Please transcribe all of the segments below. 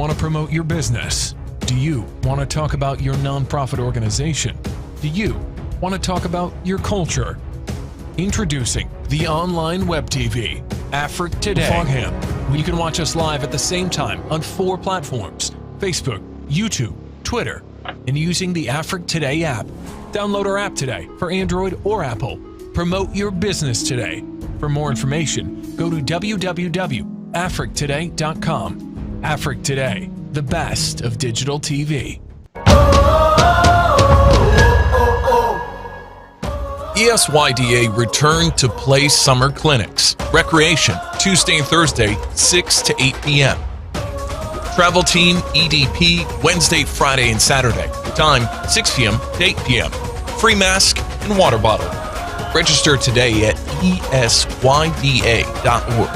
want to promote your business? Do you want to talk about your nonprofit organization? Do you want to talk about your culture? Introducing the online web TV, Afrique Today. Log in, where you can watch us live at the same time on 4 platforms: Facebook, YouTube, Twitter, and using the Afrique Today app. Download our app today for Android or Apple. Promote your business today. For more information, go to www.afriquetoday.com. Afrique Today, the best of digital TV. ESYDA returned to play summer clinics. Recreation, Tuesday and Thursday, 6 to 8 p.m. Travel team, EDP, Wednesday, Friday, and Saturday. Time, 6 p.m. to 8 p.m. Free mask and water bottle. Register today at esYDA.org.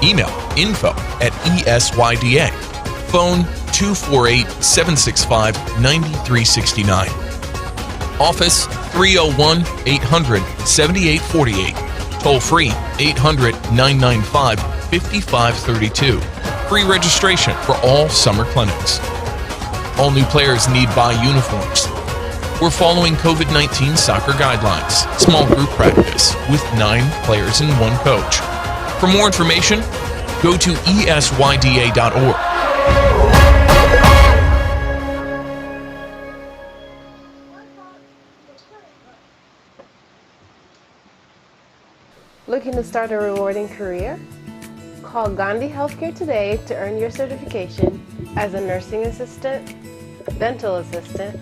Email info@ESYDA. Phone 248-765-9369. Office 301-800-7848. Toll free 800-995-5532. Free registration for all summer clinics. All new players need buy uniforms. We're following COVID-19 soccer guidelines. Small group practice with 9 players and 1 coach. For more information, go to esYDA.org. Looking to start a rewarding career? Call Gandhi Healthcare today to earn your certification as a nursing assistant, dental assistant,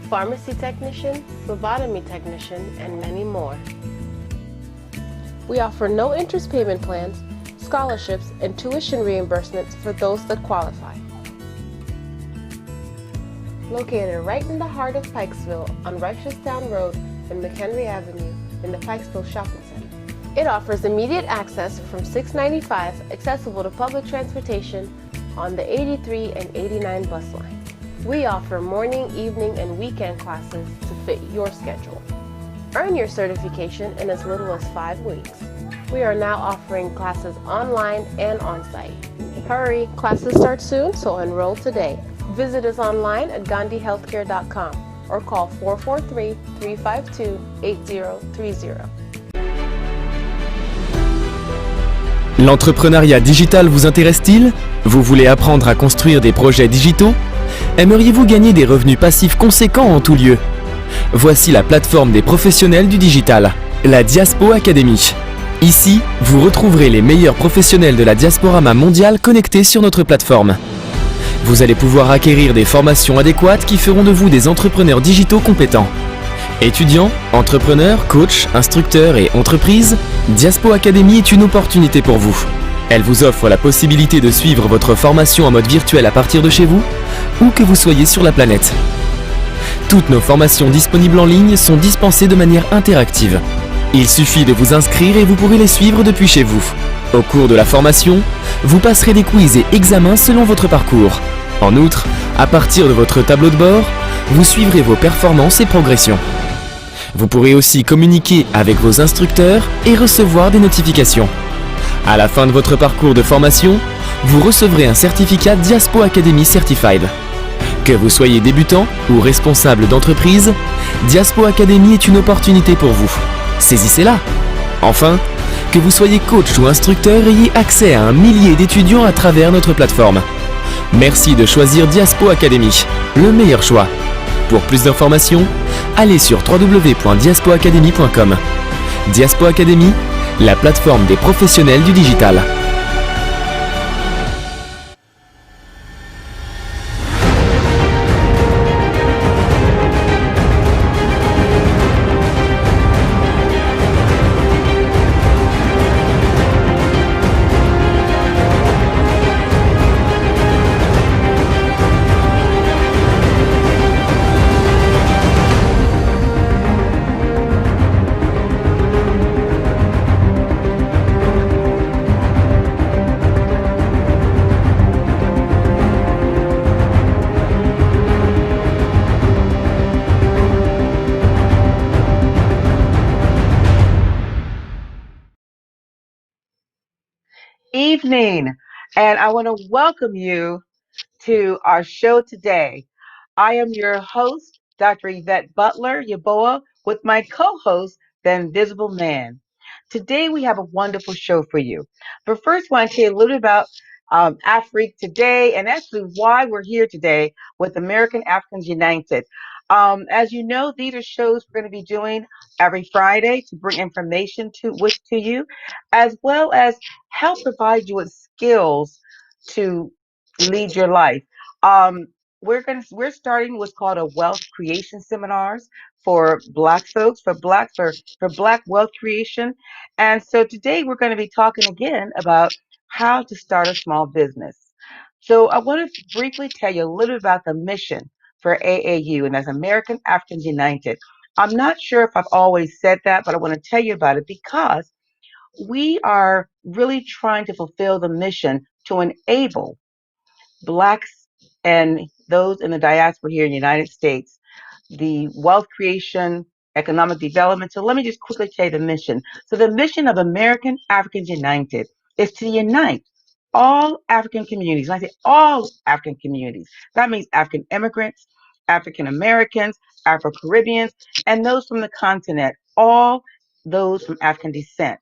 pharmacy technician, phlebotomy technician, and many more. We offer no interest payment plans, scholarships, and tuition reimbursements for those that qualify. Located right in the heart of Pikesville on Reicherstown Road and McHenry Avenue in the Pikesville Shopping Center. It offers immediate access from 695, accessible to public transportation on the 83 and 89 bus line. We offer morning, evening, and weekend classes to fit your schedule. Earn your certification in as little as 5 weeks. We are now offering classes online and on-site. Hurry, classes start soon, so enroll today. Visit us online at gandhihealthcare.com or call 443-352-8030. L'entrepreneuriat digital vous intéresse-t-il? Vous voulez apprendre à construire des projets digitaux? Aimeriez-vous gagner des revenus passifs conséquents en tout lieu? Voici la plateforme des professionnels du digital, la Diaspo Academy. Ici, vous retrouverez les meilleurs professionnels de la diasporama mondiale connectés sur notre plateforme. Vous allez pouvoir acquérir des formations adéquates qui feront de vous des entrepreneurs digitaux compétents. Étudiants, entrepreneurs, coachs, instructeurs et entreprises, Diaspo Academy est une opportunité pour vous. Elle vous offre la possibilité de suivre votre formation en mode virtuel à partir de chez vous, où que vous soyez sur la planète. Toutes nos formations disponibles en ligne sont dispensées de manière interactive. Il suffit de vous inscrire et vous pourrez les suivre depuis chez vous. Au cours de la formation, vous passerez des quiz et examens selon votre parcours. En outre, à partir de votre tableau de bord, vous suivrez vos performances et progressions. Vous pourrez aussi communiquer avec vos instructeurs et recevoir des notifications. À la fin de votre parcours de formation, vous recevrez un certificat Diaspo Academy Certified. Que vous soyez débutant ou responsable d'entreprise, Diaspo Academy est une opportunité pour vous. Saisissez-la! Enfin, que vous soyez coach ou instructeur, ayez accès à un millier d'étudiants à travers notre plateforme. Merci de choisir Diaspo Academy, le meilleur choix. Pour plus d'informations, allez sur www.diaspoacademy.com. Diaspo Academy, la plateforme des professionnels du digital. Evening. and I want to welcome you to our show today. I am your host, Dr. Yvette Butler Yaboa, with my co host, The Invisible Man. Today, we have a wonderful show for you. But first, I want to tell you a little bit about Afrique Today and actually why we're here today with American Africans United. As you know, these are shows we're going to be doing every Friday to bring information to you, as well as help provide you with skills to lead your life. Um, we're starting what's called a wealth creation seminars for Black folks, for Black wealth creation. And so today we're going to be talking again about how to start a small business. So I want to briefly tell you a little bit about the mission for AAU, and that's American Africans United. I'm not sure if I've always said that, but I want to tell you about it because we are really trying to fulfill the mission to enable Blacks and those in the diaspora here in the United States, the wealth creation, economic development. So let me just quickly tell you the mission. So the mission of American Africans United is to unite all African communities. When I say all African communities, that means African immigrants, African Americans, Afro Caribbeans, and those from the continent, all those from African descent,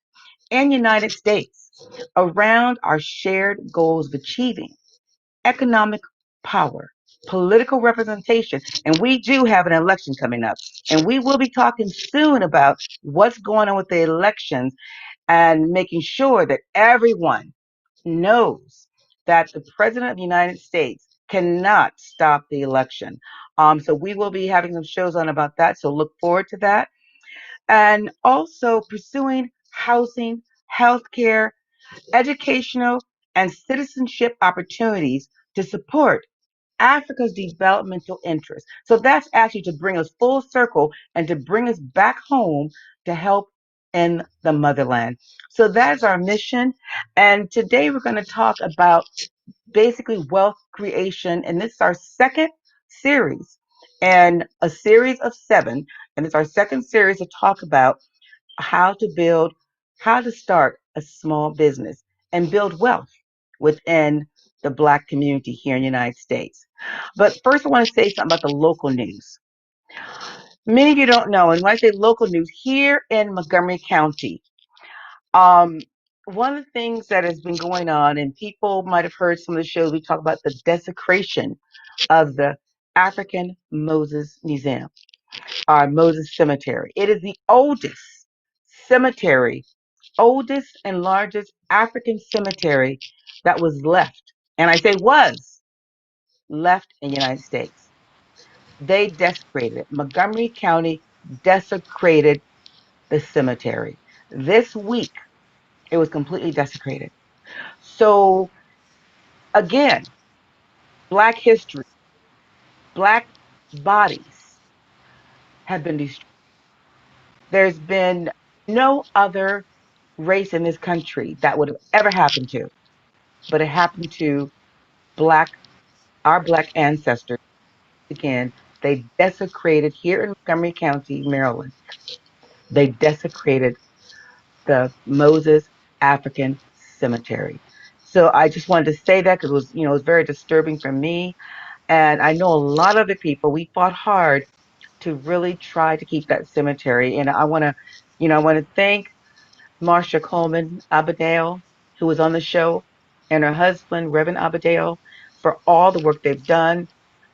and United States around our shared goals of achieving economic power, political representation, and we do have an election coming up. And we will be talking soon about what's going on with the elections and making sure that everyone knows that the President of the United States cannot stop the election. So we will be having some shows on about that. So look forward to that. And also pursuing housing, healthcare, educational, and citizenship opportunities to support Africa's developmental interests. So that's actually to bring us full circle and to bring us back home to help in the motherland. So that's our mission. And today we're going to talk about basically wealth creation. And this is our second series and a series of 7. And it's our second series to talk about how to build, how to start a small business and build wealth within the Black community here in the United States. But first, I want to say something about the local news. Many of you don't know, and when I say local news, here in Montgomery County, um, one of the things that has been going on, and people might have heard some of the shows, we talk about the desecration of the African Moses Museum, our Moses Cemetery. It is the cemetery oldest and largest African cemetery that was left, and I say was left in the United States. They desecrated it. Montgomery County desecrated the cemetery. This week, it was completely desecrated. So, again, Black history, Black bodies have been destroyed. There's been no other race in this country that would have ever happened to, but it happened to Black, our Black ancestors. Again, they desecrated here in Montgomery County, Maryland. They desecrated the Moses African Cemetery. So I just wanted to say that because it was very disturbing for me. And I know a lot of the people, we fought hard to really try to keep that cemetery. And I want to thank Marsha Coleman Abadale, who was on the show, and her husband, Reverend Abadale, for all the work they've done.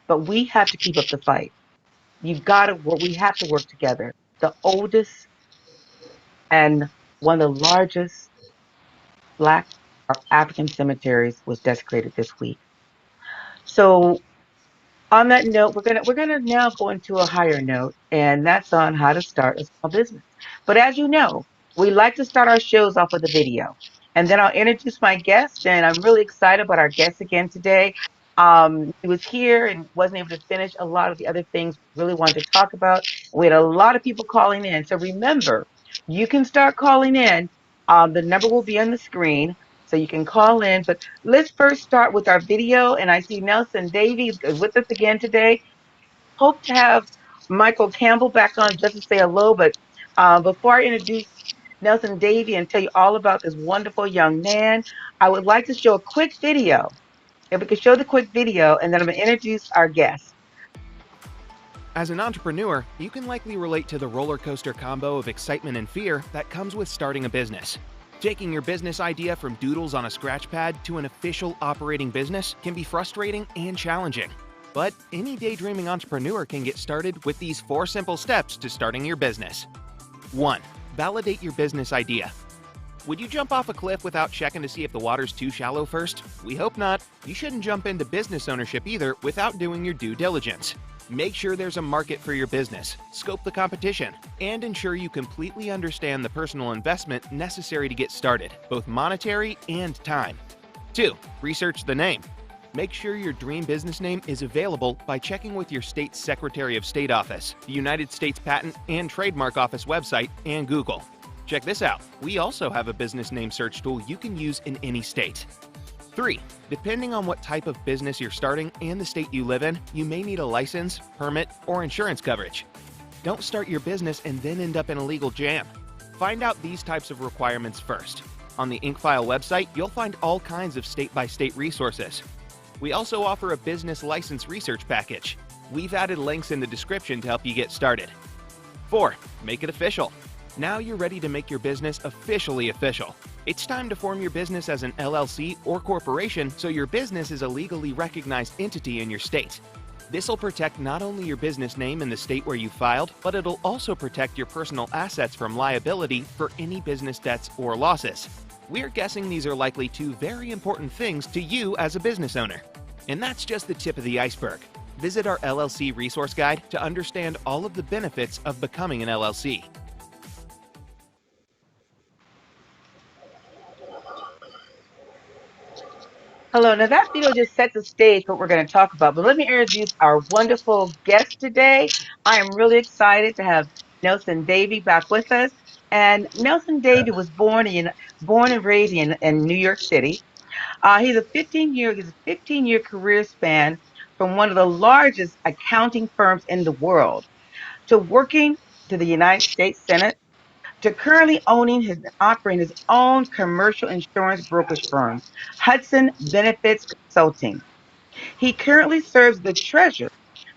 But we have to keep up the fight. You've got to work. We have to work together. The oldest and one of the largest Black or African cemeteries was desecrated this week. So on that note, we're gonna now go into a higher note, and that's on how to start a small business. But as you know, we like to start our shows off with a video, and then I'll introduce my guest. And I'm really excited about our guest again today. He was here and wasn't able to finish a lot of the other things we really wanted to talk about. We had a lot of people calling in, so remember, you can start calling in. The number will be on the screen, so you can call in. But let's first start with our video, and I see Nelson Davies with us again today. Hope to have Michael Campbell back on just to say hello, but before I introduce Nelson Davy and tell you all about this wonderful young man, I would like to show a quick video. If we could show the quick video, and then I'm going to introduce our guest. As an entrepreneur, you can likely relate to the roller coaster combo of excitement and fear that comes with starting a business. Taking your business idea from doodles on a scratch pad to an official operating business can be frustrating and challenging. But any daydreaming entrepreneur can get started with these 4 simple steps to starting your business. 1. Validate your business idea. Would you jump off a cliff without checking to see if the water's too shallow first? We hope not. You shouldn't jump into business ownership either without doing your due diligence. Make sure there's a market for your business, scope the competition, and ensure you completely understand the personal investment necessary to get started, both monetary and time. 2. Research the name. Make sure your dream business name is available by checking with your state's Secretary of State office, the United States Patent and Trademark Office website, and Google. Check this out. We also have a business name search tool you can use in any state. 3. Depending on what type of business you're starting and the state you live in, you may need a license, permit, or insurance coverage. Don't start your business and then end up in a legal jam. Find out these types of requirements first. On the InkFile website, you'll find all kinds of state-by-state resources. We also offer a business license research package. We've added links in the description to help you get started. 4. Make it official. Now you're ready to make your business officially official. It's time to form your business as an LLC or corporation so your business is a legally recognized entity in your state. This will protect not only your business name in the state where you filed, but it'll also protect your personal assets from liability for any business debts or losses. We're guessing these are likely 2 very important things to you as a business owner. And that's just the tip of the iceberg. Visit our LLC resource guide to understand all of the benefits of becoming an LLC. Hello. Now that video just set the stage for what we're going to talk about, but let me introduce our wonderful guest today. I am really excited to have Nelson Davey back with us. And Nelson Davey was born and raised in New York City. He's a 15-year career span from one of the largest accounting firms in the world to working to the United States Senate, to currently owning and operating his own commercial insurance brokerage firm, Hudson Benefits Consulting. He currently serves the treasurer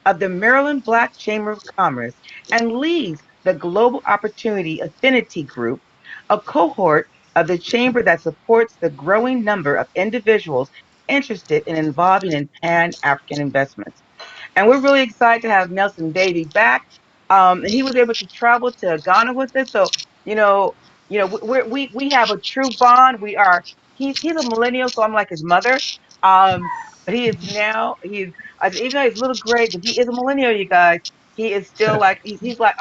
of the Maryland Black Chamber of Commerce and leads the Global Opportunity Affinity Group, a cohort of the chamber that supports the growing number of individuals interested in involving in Pan-African investments. And we're really excited to have Nelson Davey back. He was able to travel to Ghana with us, so we have a true bond. He's a millennial, so I'm like his mother. But even though he's a little gray, but he is a millennial, you guys. He is still like he's like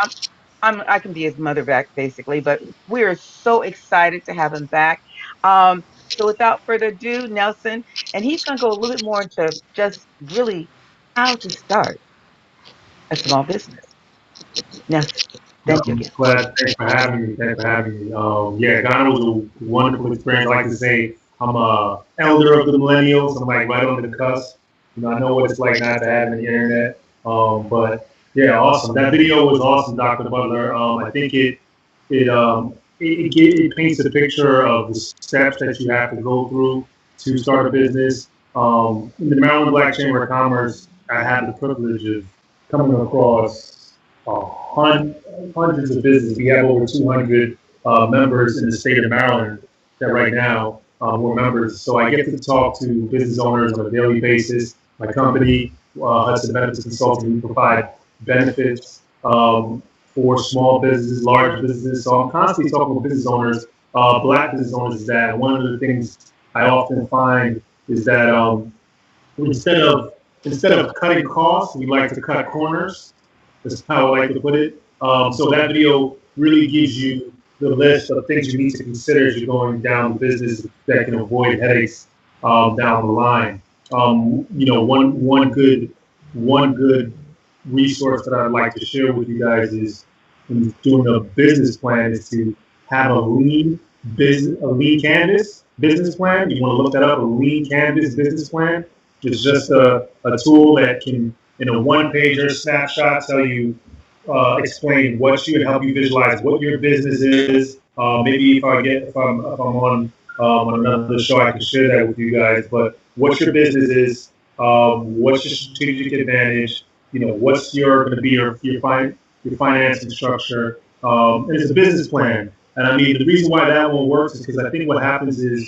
I can be his mother back basically. But we are so excited to have him back. So without further ado, Nelson, and he's going to go a little bit more into just really how to start a small business. Nelson, thank you again. Glad. Thanks for having me. Yeah, Ghana was a wonderful experience. I like to say I'm a elder of the millennials. I'm like right on the cusp. I know what it's like not to have the internet. But yeah, awesome. That video was awesome, Dr. Butler. I think it paints a picture of the steps that you have to go through to start a business. In the Maryland Black Chamber of Commerce, I had the privilege of coming across hundreds of businesses. We have over 200 members in the state of Maryland that right now we're members. So I get to talk to business owners on a daily basis. My company, Hudson Benefits Consulting, we provide benefits for small businesses, large businesses. So I'm constantly talking with business owners, Black business owners. That one of the things I often find is that instead of cutting costs, we like to cut corners. That's how I like to put it. So that video really gives you the list of things you need to consider as you're going down the business that can avoid headaches down the line. One good resource that I'd like to share with you guys is when doing a business plan is to have a lean canvas business plan. You want to look that up, a lean canvas business plan. It's just a tool that can, in a one-pager snapshot, tell you, explain what should help you visualize what your business is. Maybe if I'm on on another show. I can share that with you guys. But what your business is, what's your strategic advantage? What's going to be your financing structure, and it's a business plan. And I mean, the reason why that one works is because I think what happens is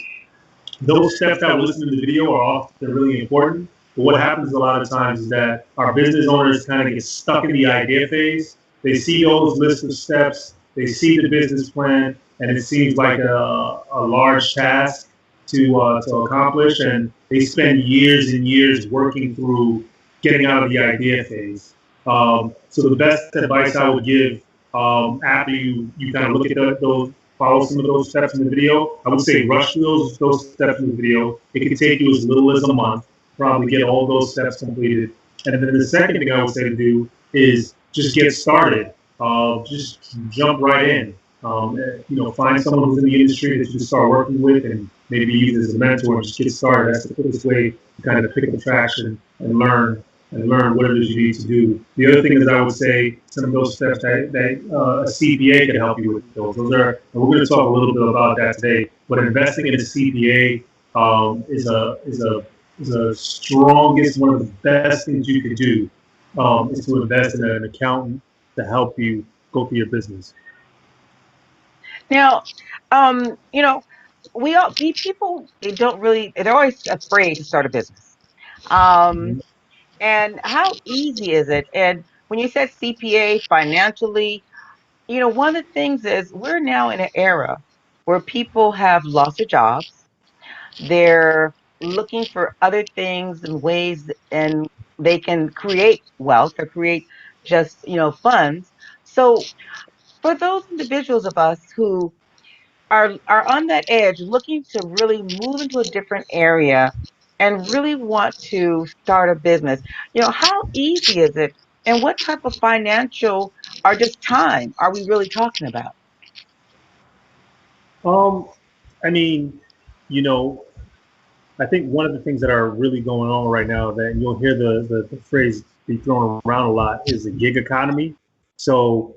those steps that we listen to the video are often really important. But what happens a lot of times is that our business owners kind of get stuck in the idea phase. They see those lists of steps, they see the business plan, and it seems like a large task to accomplish, and they spend years and years working through getting out of the idea phase. So the best advice I would give after you kind of look at those, follow some of those steps in the video, I would say rush through those steps in the video. It can take you as little as a month, probably get all those steps completed. And then the second thing I would say to do is just get started. Just jump right in. Find someone who's in the industry that you can start working with and maybe use as a mentor and just get started. That's the quickest way to kind of pick up traction and learn what it is you need to do. The other thing is I would say some of those steps that a CPA can help you with those. Those are, and we're going to talk a little bit about that today. But investing in a CPA is the strongest, one of the best things you could do is to invest in an accountant to help you go through your business. Now, we people, they're always afraid to start a business. And how easy is it? And when you said CPA financially, one of the things is we're now in an era where people have lost their jobs. They're looking for other things and ways, and they can create wealth or create just, funds. So for those individuals of us who are on that edge looking to really move into a different area and really want to start a business, how easy is it, and what type of financial or just time are we really talking about? I mean, you know, I think one of the things that are really going on right now that you'll hear the phrase be thrown around a lot is the gig economy. So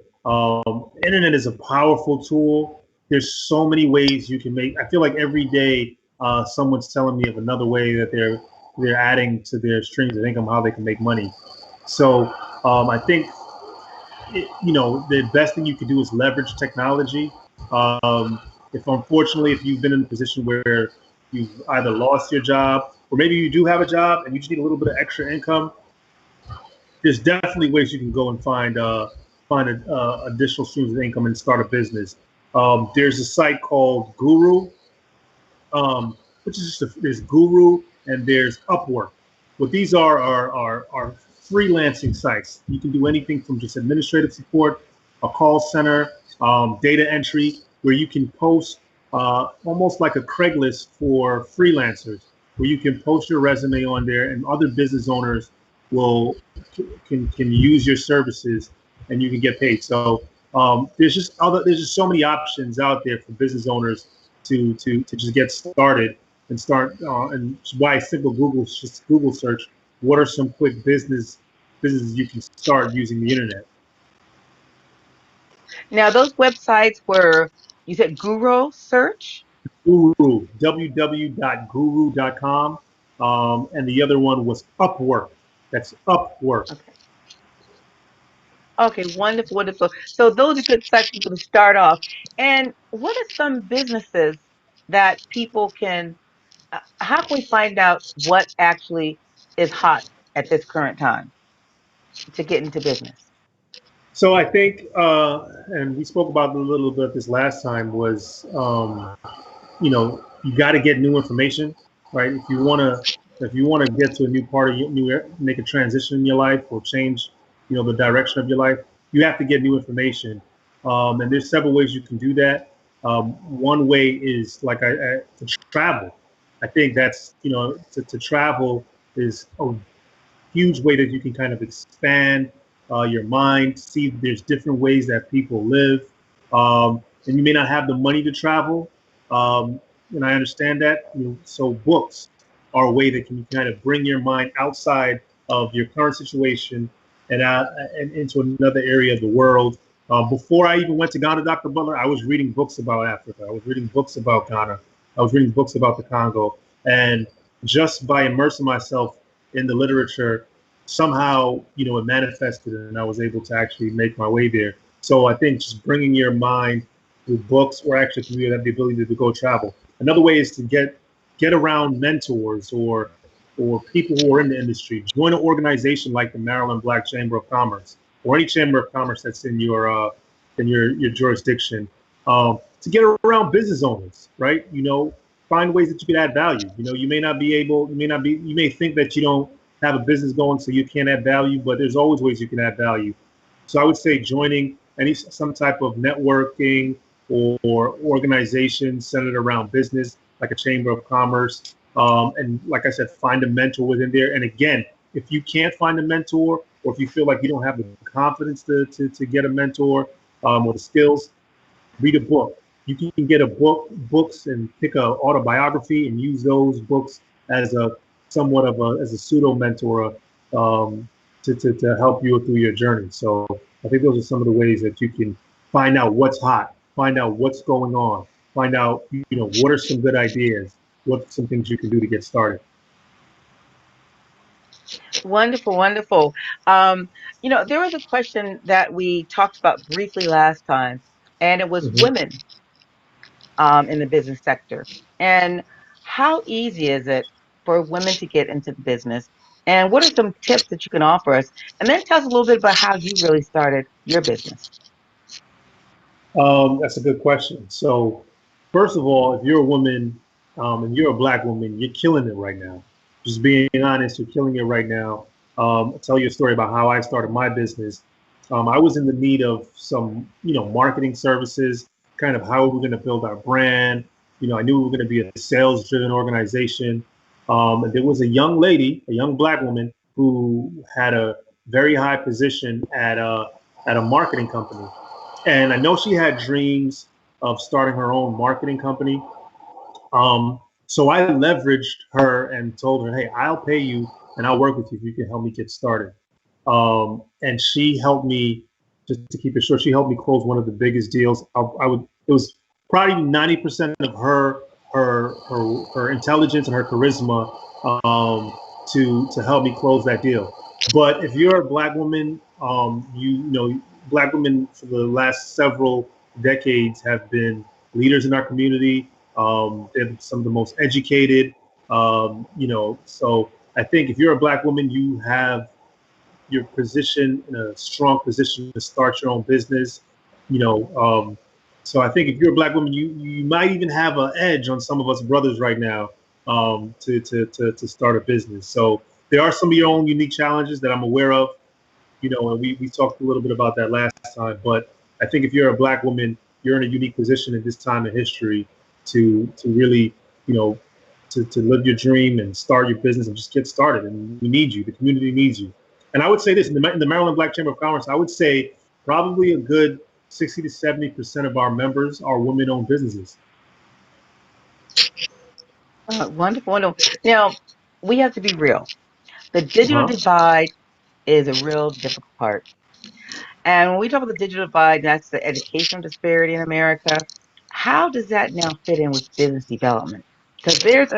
internet is a powerful tool. There's so many ways you can make. I feel like every day someone's telling me of another way that they're adding to their streams of income, how they can make money. So I think the best thing you can do is leverage technology. If you've been in a position where you've either lost your job or maybe you do have a job and you just need a little bit of extra income, there's definitely ways you can go and find additional streams of income and start a business. There's a site called Guru, which is there's Guru and there's Upwork. What these are freelancing sites. You can do anything from just administrative support, a call center, data entry, where you can post almost like a Craigslist for freelancers, where you can post your resume on there, and other business owners can use your services, and you can get paid. So there's just so many options out there for business owners to just get started and start. And why simple Google search. What are some quick businesses you can start using the internet? Now, those websites were, you said Guru search? Guru, www.guru.com. And the other one was Upwork. That's Upwork. Okay, wonderful, wonderful. So those are good sites for people to start off. And what are some businesses that people can, how can we find out what actually is hot at this current time to get into business? So I think, and we spoke about a little bit this last time, was you got to get new information, right? If you want to get to a new part of make a transition in your life or change, the direction of your life, you have to get new information. And there's several ways you can do that. One way is to travel. I think that's to travel is a huge way that you can kind of expand your mind, see there's different ways that people live. And you may not have the money to travel. And I understand that. So books are a way that can kind of bring your mind outside of your current situation and into another area of the world. Before I even went to Ghana, Dr. Butler, I was reading books about Africa. I was reading books about Ghana. I was reading books about the Congo, and just by immersing myself in the literature, somehow, it manifested, and I was able to actually make my way there. So I think just bringing your mind through books, or actually through the ability to go travel. Another way is to get around mentors or people who are in the industry. Join an organization like the Maryland Black Chamber of Commerce, or any chamber of commerce that's in your jurisdiction, to get around business owners, right? Find ways that you can add value. You may think that you don't have a business going, so you can't add value, but there's always ways you can add value. So I would say joining some type of networking or organization centered around business, like a chamber of commerce. And like I said, find a mentor within there. And again, if you can't find a mentor, or if you feel like you don't have the confidence to get a mentor, or the skills, read a book. You can get books and pick a autobiography and use those books as a pseudo mentor, to help you through your journey. So I think those are some of the ways that you can find out what's hot, find out what's going on, find out, what are some good ideas, what are some things you can do to get started. Wonderful, wonderful. There was a question that we talked about briefly last time, and it was women in the business sector. And how easy is it for women to get into the business? And what are some tips that you can offer us? And then tell us a little bit about how you really started your business. That's a good question. So, first of all, if you're a woman, and you're a Black woman, you're killing it right now. Just being honest, you're killing it right now. I'll tell you a story about how I started my business. I was in the need of some, marketing services, kind of how we're going to build our brand. I knew we were going to be a sales-driven organization. And there was a young lady, a young Black woman, who had a very high position at a marketing company. And I know she had dreams of starting her own marketing company. So I leveraged her and told her, hey, I'll pay you and I'll work with you if you can help me get started. And she helped me, just to keep it short, she helped me close one of the biggest deals. It was probably 90% of her intelligence and her charisma, to help me close that deal. But if you're a Black woman, Black women for the last several decades have been leaders in our community. They're some of the most educated, so I think if you're a Black woman, you have your position in a strong position to start your own business, so I think if you're a Black woman, you might even have an edge on some of us brothers right now, to start a business. So there are some of your own unique challenges that I'm aware of, and we talked a little bit about that last time. But I think if you're a Black woman, you're in a unique position at this time in history to really, to live your dream and start your business and just get started. And we need you. The community needs you. And I would say this, in the Maryland Black Chamber of Commerce, I would say probably a good 60 to 70% of our members are women-owned businesses. Wonderful, wonderful. Now, we have to be real. The digital divide is a real difficult part. And when we talk about the digital divide, that's the educational disparity in America. How does that now fit in with business development? Because there's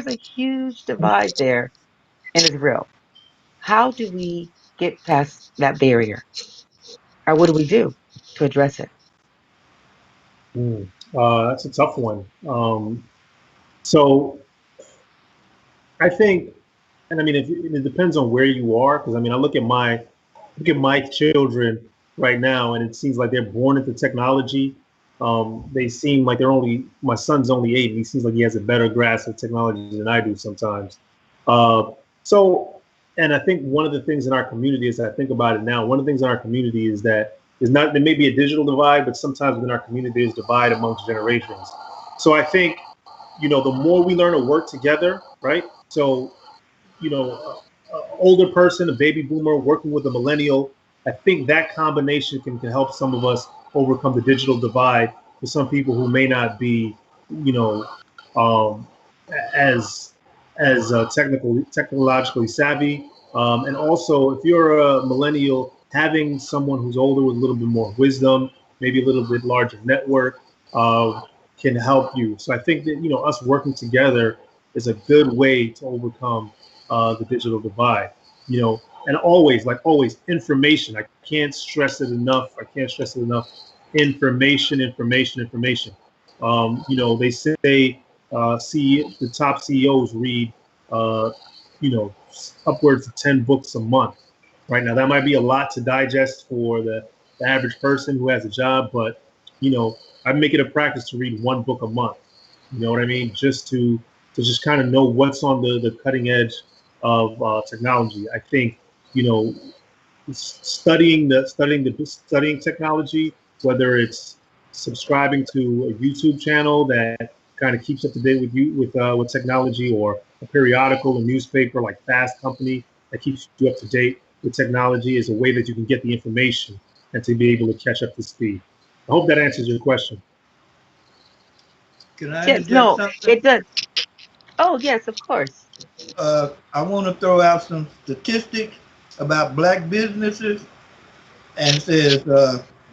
a huge divide there, and it's real. How do we get past that barrier? Or what do we do to address it? That's a tough one. So I think, and I mean, it depends on where you are, because I mean, I look at my children right now, and it seems like they're born into technology. They seem like my son's only 8, and he seems like he has a better grasp of technology than I do sometimes. And I think one of the things in our community, as I think about it now, one of the things in our community is that there may be a digital divide, but sometimes within our community there's a divide amongst generations. So I think, the more we learn to work together, right? So, older person, a baby boomer working with a millennial, I think that combination can help some of us overcome the digital divide for some people who may not be, as technologically savvy. And also, if you're a millennial, having someone who's older with a little bit more wisdom, maybe a little bit larger network, can help you. So I think that, us working together is a good way to overcome the digital divide. And always, like always, information. I can't stress it enough. I can't stress it enough. Information, information, information. They say the top CEOs read, upwards of 10 books a month. Right now, that might be a lot to digest for the average person who has a job, but I make it a practice to read one book a month. You know what I mean? Just to just kind of know what's on the cutting edge of technology. I think you know studying technology, whether it's subscribing to a YouTube channel that kind of keeps up to date with technology, or a periodical, a newspaper like Fast Company that keeps you up to date with technology, is a way that you can get the information and to be able to catch up to speed. I hope that answers your question. Can I Yes, interject no, something? it does. Oh, yes, of course. I want to throw out some statistics about black businesses, and it says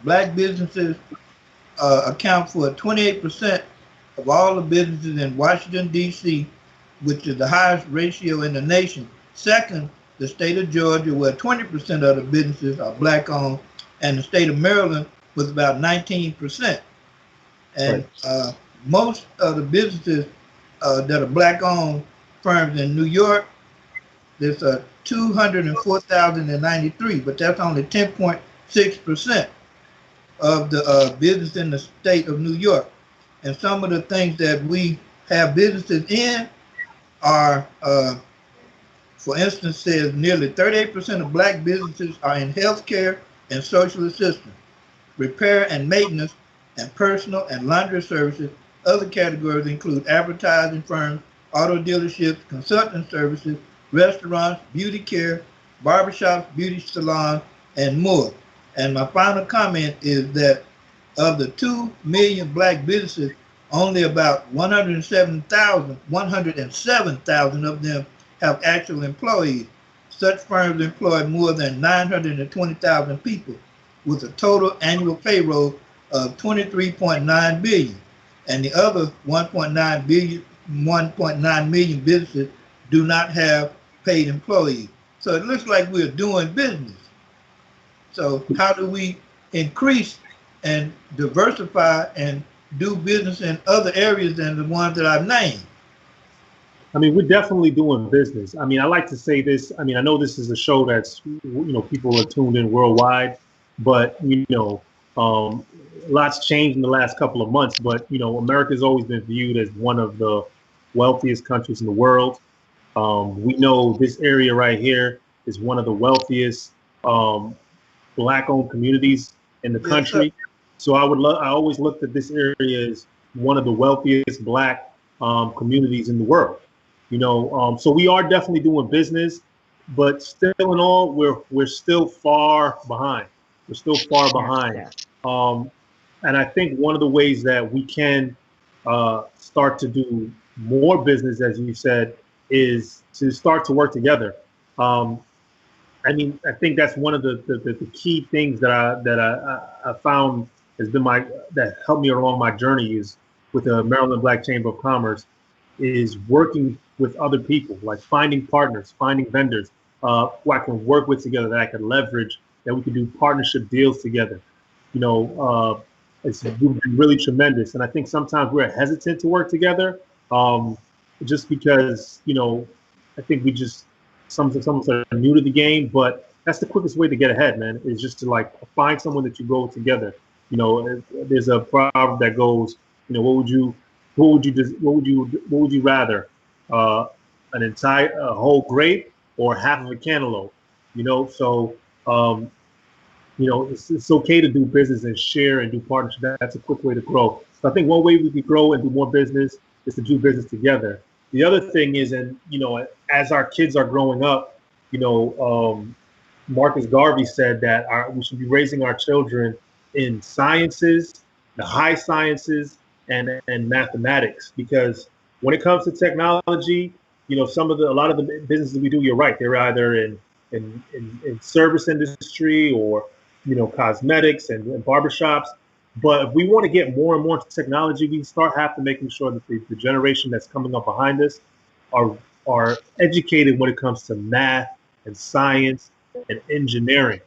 black businesses account for 28% of all the businesses in Washington, D.C., which is the highest ratio in the nation. Second, the state of Georgia, where 20% of the businesses are black owned, and the state of Maryland was about 19%. And most of the businesses that are black owned firms in New York, there's 204,093, but that's only 10.6% of the business in the state of New York. And some of the things that we have businesses in are, for instance, says nearly 38% of black businesses are in healthcare and social assistance, repair and maintenance, and personal and laundry services. Other categories include advertising firms, auto dealerships, consulting services, restaurants, beauty care, barbershops, beauty salons, and more. And my final comment is that of the 2 million black businesses, only about 107,000 of them have actual employees. Such firms employ more than 920,000 people, with a total annual payroll of 23.9 billion. And the other 1.9 million businesses do not have paid employees. So it looks like we're doing business. So how do we increase and diversify and do business in other areas than the ones that I've named? I mean, we're definitely doing business. I mean, I like to say this. I mean, I know this is a show that's, people are tuned in worldwide, but, lots changed in the last couple of months. But, America's always been viewed as one of the wealthiest countries in the world. We know this area right here is one of the wealthiest black-owned communities in the country. So I always looked at this area as one of the wealthiest black communities in the world. So we are definitely doing business, but still in all, we're still far behind. We're still far behind. And I think one of the ways that we can start to do more business, as you said, is to start to work together. I mean, I think that's one of the key things that I found has been that helped me along my journey is with the Maryland Black Chamber of Commerce, is working with other people, like finding partners, finding vendors who I can work with together, that I can leverage, that we can do partnership deals together. It's been really tremendous. And I think sometimes we're hesitant to work together just because, I think we just, some are new to the game, but that's the quickest way to get ahead, man, is just to find someone that you go together. There's a proverb that goes, what would you rather, a whole grape or half of a cantaloupe? So it's okay to do business and share and do partnership. That's a quick way to grow. So I think one way we can grow and do more business is to do business together. The other thing is, and as our kids are growing up, Marcus Garvey said that we should be raising our children in sciences, the high sciences, and mathematics, because when it comes to technology, a lot of the businesses we do, you're right, they're either in service industry or cosmetics and barbershops. But if we want to get more and more into technology, we have to making sure that the generation that's coming up behind us are educated when it comes to math and science and engineering.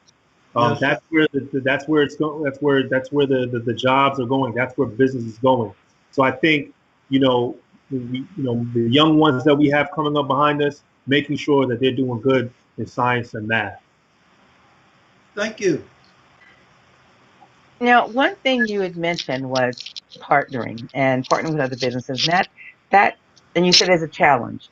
Yes, sir. That's where that's where it's going. That's where the jobs are going. That's where business is going. So I think the young ones that we have coming up behind us, making sure that they're doing good in science and math. Thank you. Now, one thing you had mentioned was partnering and partnering with other businesses. That, and you said is a challenge.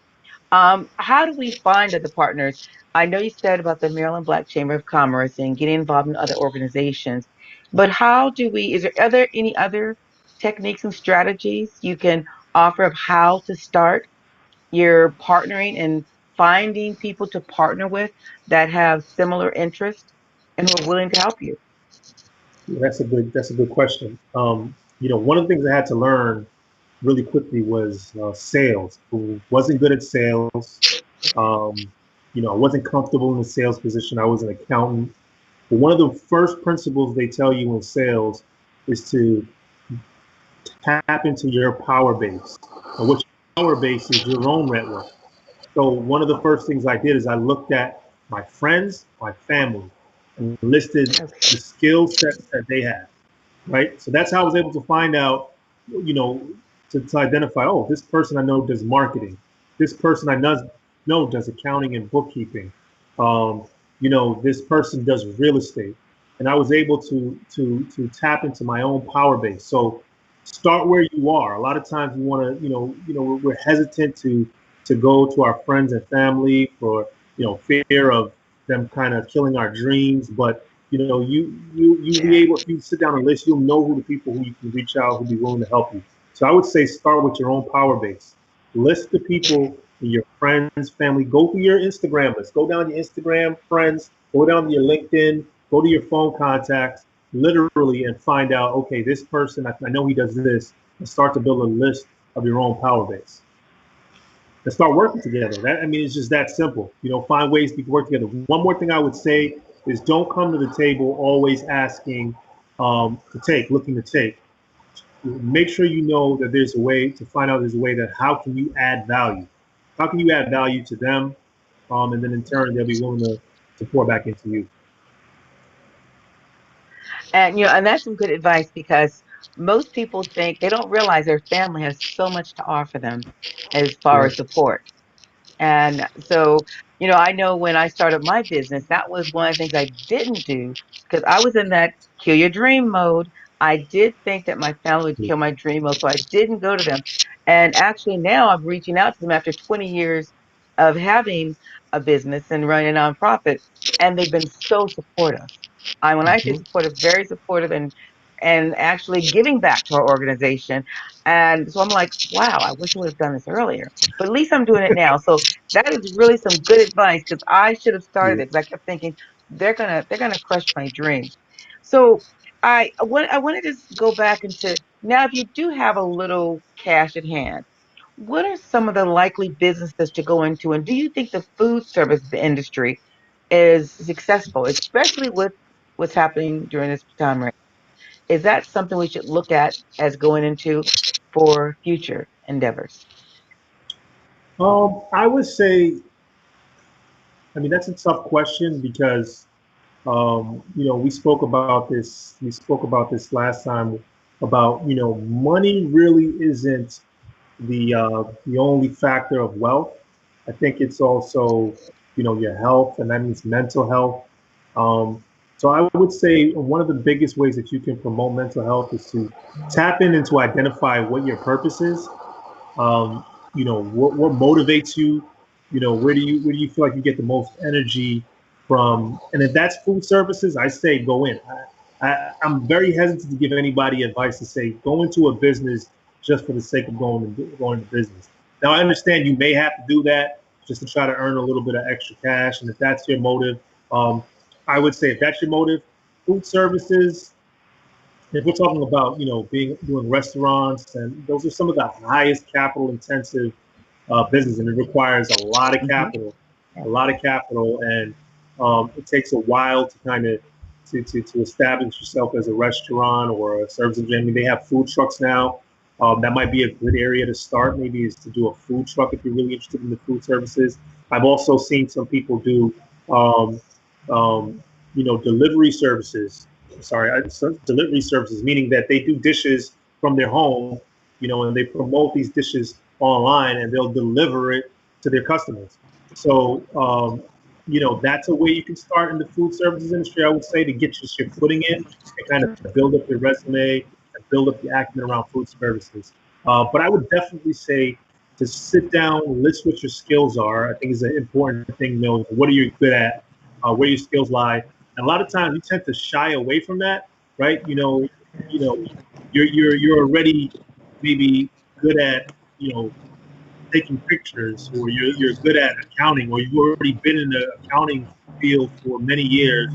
How do we find other partners? I know you said about the Maryland Black Chamber of Commerce and getting involved in other organizations, but how do we? Are there any other techniques and strategies you can offer of how to start your partnering and finding people to partner with that have similar interests and who are willing to help you? That's a good question. One of the things I had to learn really quickly was sales. I wasn't good at sales. I wasn't comfortable in the sales position. I was an accountant. But one of the first principles they tell you in sales is to tap into your power base. And what your power base is your own network. So one of the first things I did is I looked at my friends, my family, and listed the skill sets that they had. Right. So that's how I was able to find out, to identify, oh, this person I know does marketing. This person I know does accounting and bookkeeping. This person does real estate. And I was able to tap into my own power base. So start where you are. A lot of times we want to, we're hesitant to go to our friends and family for, fear of them kind of killing our dreams. But you be able, if you sit down and list, you'll know who the people who you can reach out, who'll be willing to help you. So I would say start with your own power base. List the people in your friends, family. Go through your Instagram list. Go down your Instagram friends. Go down to your LinkedIn. Go to your phone contacts, literally, and find out, okay, this person, I know he does this, and start to build a list of your own power base. And start working together. It's just that simple. Find ways to work together. One more thing I would say is don't come to the table always asking looking to take. Make sure you know that there's a way that how can you add value? How can you add value to them? And then in turn, they'll be willing to pour back into you. And that's some good advice because most people think they don't realize their family has so much to offer them as far as Right. support. And so, I know when I started my business, that was one of the things I didn't do because I was in that kill your dream mode. I did think that my family would kill my dream mode, so I didn't go to them. And actually, now I'm reaching out to them after 20 years of having a business and running a nonprofit, and they've been so supportive. When I say Mhm. supportive, very supportive, and actually giving back to our organization. And so I'm like, wow, I wish I would have done this earlier. But at least I'm doing it now. So that is really some good advice because I should have started Yeah. it because I kept thinking they're gonna crush my dream. So I wanted to go back into now if you do have a little cash at hand, what are some of the likely businesses to go into? And do you think the food service industry is successful, especially with what's happening during this time right? Is that something we should look at as going into for future endeavors? I would say, that's a tough question because we spoke about this. We spoke about this last time about money really isn't the only factor of wealth. I think it's also your health, and that means mental health. So I would say one of the biggest ways that you can promote mental health is to tap in and to identify what your purpose is. um, what motivates you, where do you feel like you get the most energy from? And if that's food services, I say go in. I'm very hesitant to give anybody advice to say go into a business just for the sake of going into business. Now I understand you may have to do that just to try to earn a little bit of extra cash, and if that's your motive, um, I would say if that's your motive, food services, if we're talking about doing restaurants, and those are some of the highest capital intensive business, and it requires a lot of capital, and it takes a while to kind of to establish yourself as a restaurant or a service industry. I mean, they have food trucks now. That might be a good area to start. Maybe is to do a food truck if you're really interested in the food services. I've also seen some people do, delivery services. Delivery services, meaning that they do dishes from their home, and they promote these dishes online and they'll deliver it to their customers. So, that's a way you can start in the food services industry, I would say, to get your footing in and kind of build up your resume and build up the acumen around food services. But I would definitely say to sit down, list what your skills are. I think is an important thing. What are you good at? Where your skills lie. And a lot of times we tend to shy away from that, right? You're already maybe good at taking pictures, or you're good at accounting, or you've already been in the accounting field for many years.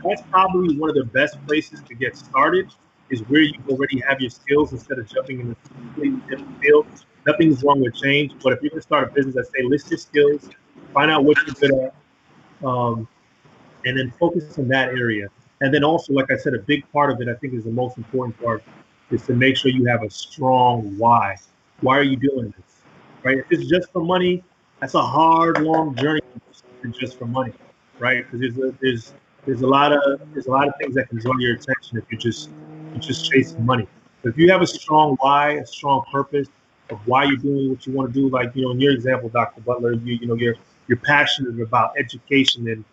That's probably one of the best places to get started, is where you already have your skills instead of jumping in a completely different field. Nothing's wrong with change, but if you're going to start a business, I say list your skills, find out what you're good at, and then focus on that area. And then also, like I said, a big part of it, I think, is the most important part, is to make sure you have a strong why. Why are you doing this? Right? If it's just for money, that's a hard, long journey just for money, right? Because there's a lot of things that can draw your attention if you're just chasing money. But if you have a strong why, a strong purpose of why you're doing what you want to do, like in your example, Dr. Butler, you're passionate about education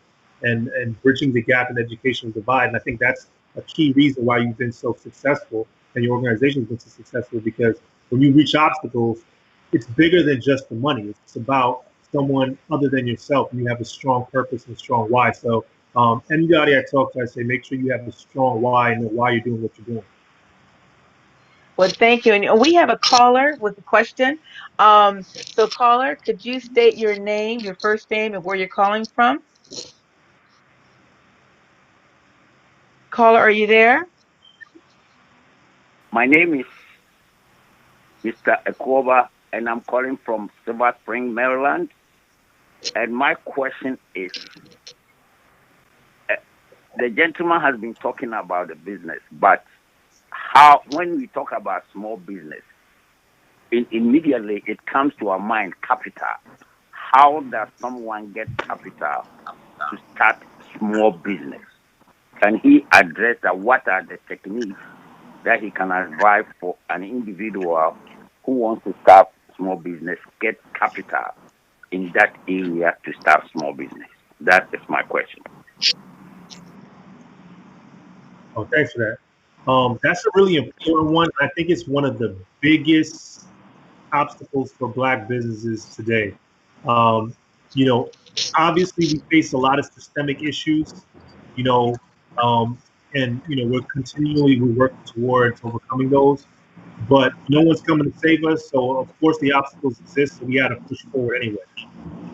and bridging the gap in educational divide. And I think that's a key reason why you've been so successful and your organization's been so successful, because when you reach obstacles, it's bigger than just the money. It's about someone other than yourself, and you have a strong purpose and strong why. So anybody I talk to, I say, make sure you have a strong why and know why you're doing what you're doing. Well, thank you. And we have a caller with a question. So caller, could you state your name, your first name, and where you're calling from? Caller, are you there? My name is Mr. Ekoba, and I'm calling from Silver Spring, Maryland. And my question is, the gentleman has been talking about the business, but when we talk about small business, immediately it comes to our mind, capital. How does someone get capital to start small business? Can he address that? What are the techniques that he can advise for an individual who wants to start small business, get capital in that area to start small business? That is my question. Oh, thanks for that. That's a really important one. I think it's one of the biggest obstacles for Black businesses today. Obviously we face a lot of systemic issues, and we're working towards overcoming those, but no one's coming to save us. So of course the obstacles exist, so we got to push forward anyway.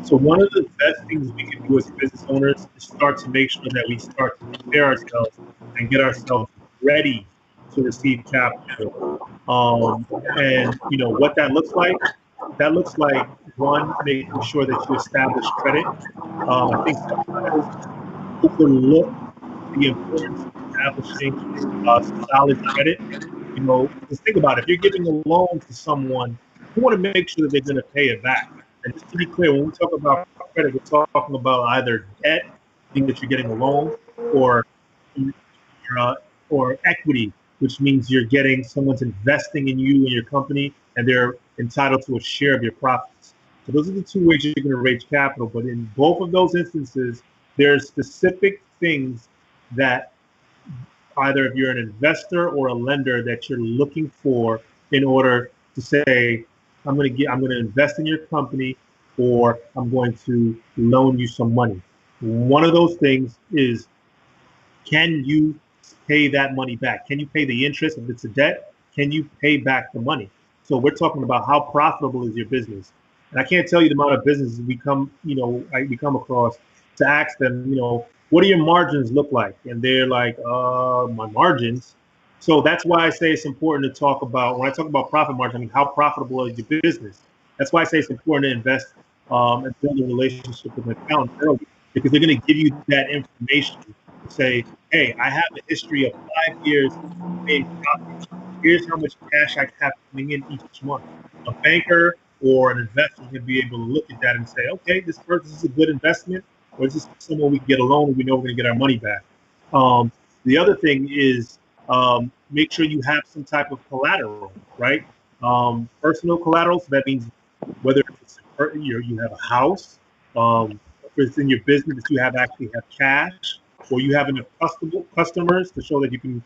So one of the best things we can do as business owners is start to make sure that we start to prepare ourselves and get ourselves ready to receive capital. And what that looks like. That looks like, one, making sure that you establish credit. I think sometimes overlook the importance of establishing solid credit. Just think about it. If you're giving a loan to someone, you want to make sure that they're going to pay it back. And just to be clear, when we talk about credit, we're talking about either debt, meaning that you're getting a loan, or equity, which means you're getting someone's investing in you and your company, and they're entitled to a share of your profits. So those are the two ways you're going to raise capital. But in both of those instances, there are specific things that either if you're an investor or a lender that you're looking for in order to say, I'm going to invest in your company, or I'm going to loan you some money. One of those things is, can you pay that money back? Can you pay the interest? If it's a debt, can you pay back the money? So we're talking about how profitable is your business. And I can't tell you the amount of businesses we come across to ask them, what do your margins look like? And they're like, my margins. So that's why I say it's important to talk about, when I talk about profit margin, I mean, how profitable is your business? That's why I say it's important to invest and build a relationship with an accountant early, because they're going to give you that information Say, hey, I have a history of 5 years paying profits. Here's how much cash I have coming in each month. A banker or an investor can be able to look at that and say, okay, this person is a good investment, or is this someone we can get a loan and we know we're going to get our money back? Um, the other thing is make sure you have some type of collateral, right? Personal collateral. So that means whether it's you have a house, if it's in your business that you actually have cash, or you have enough customers to show that you can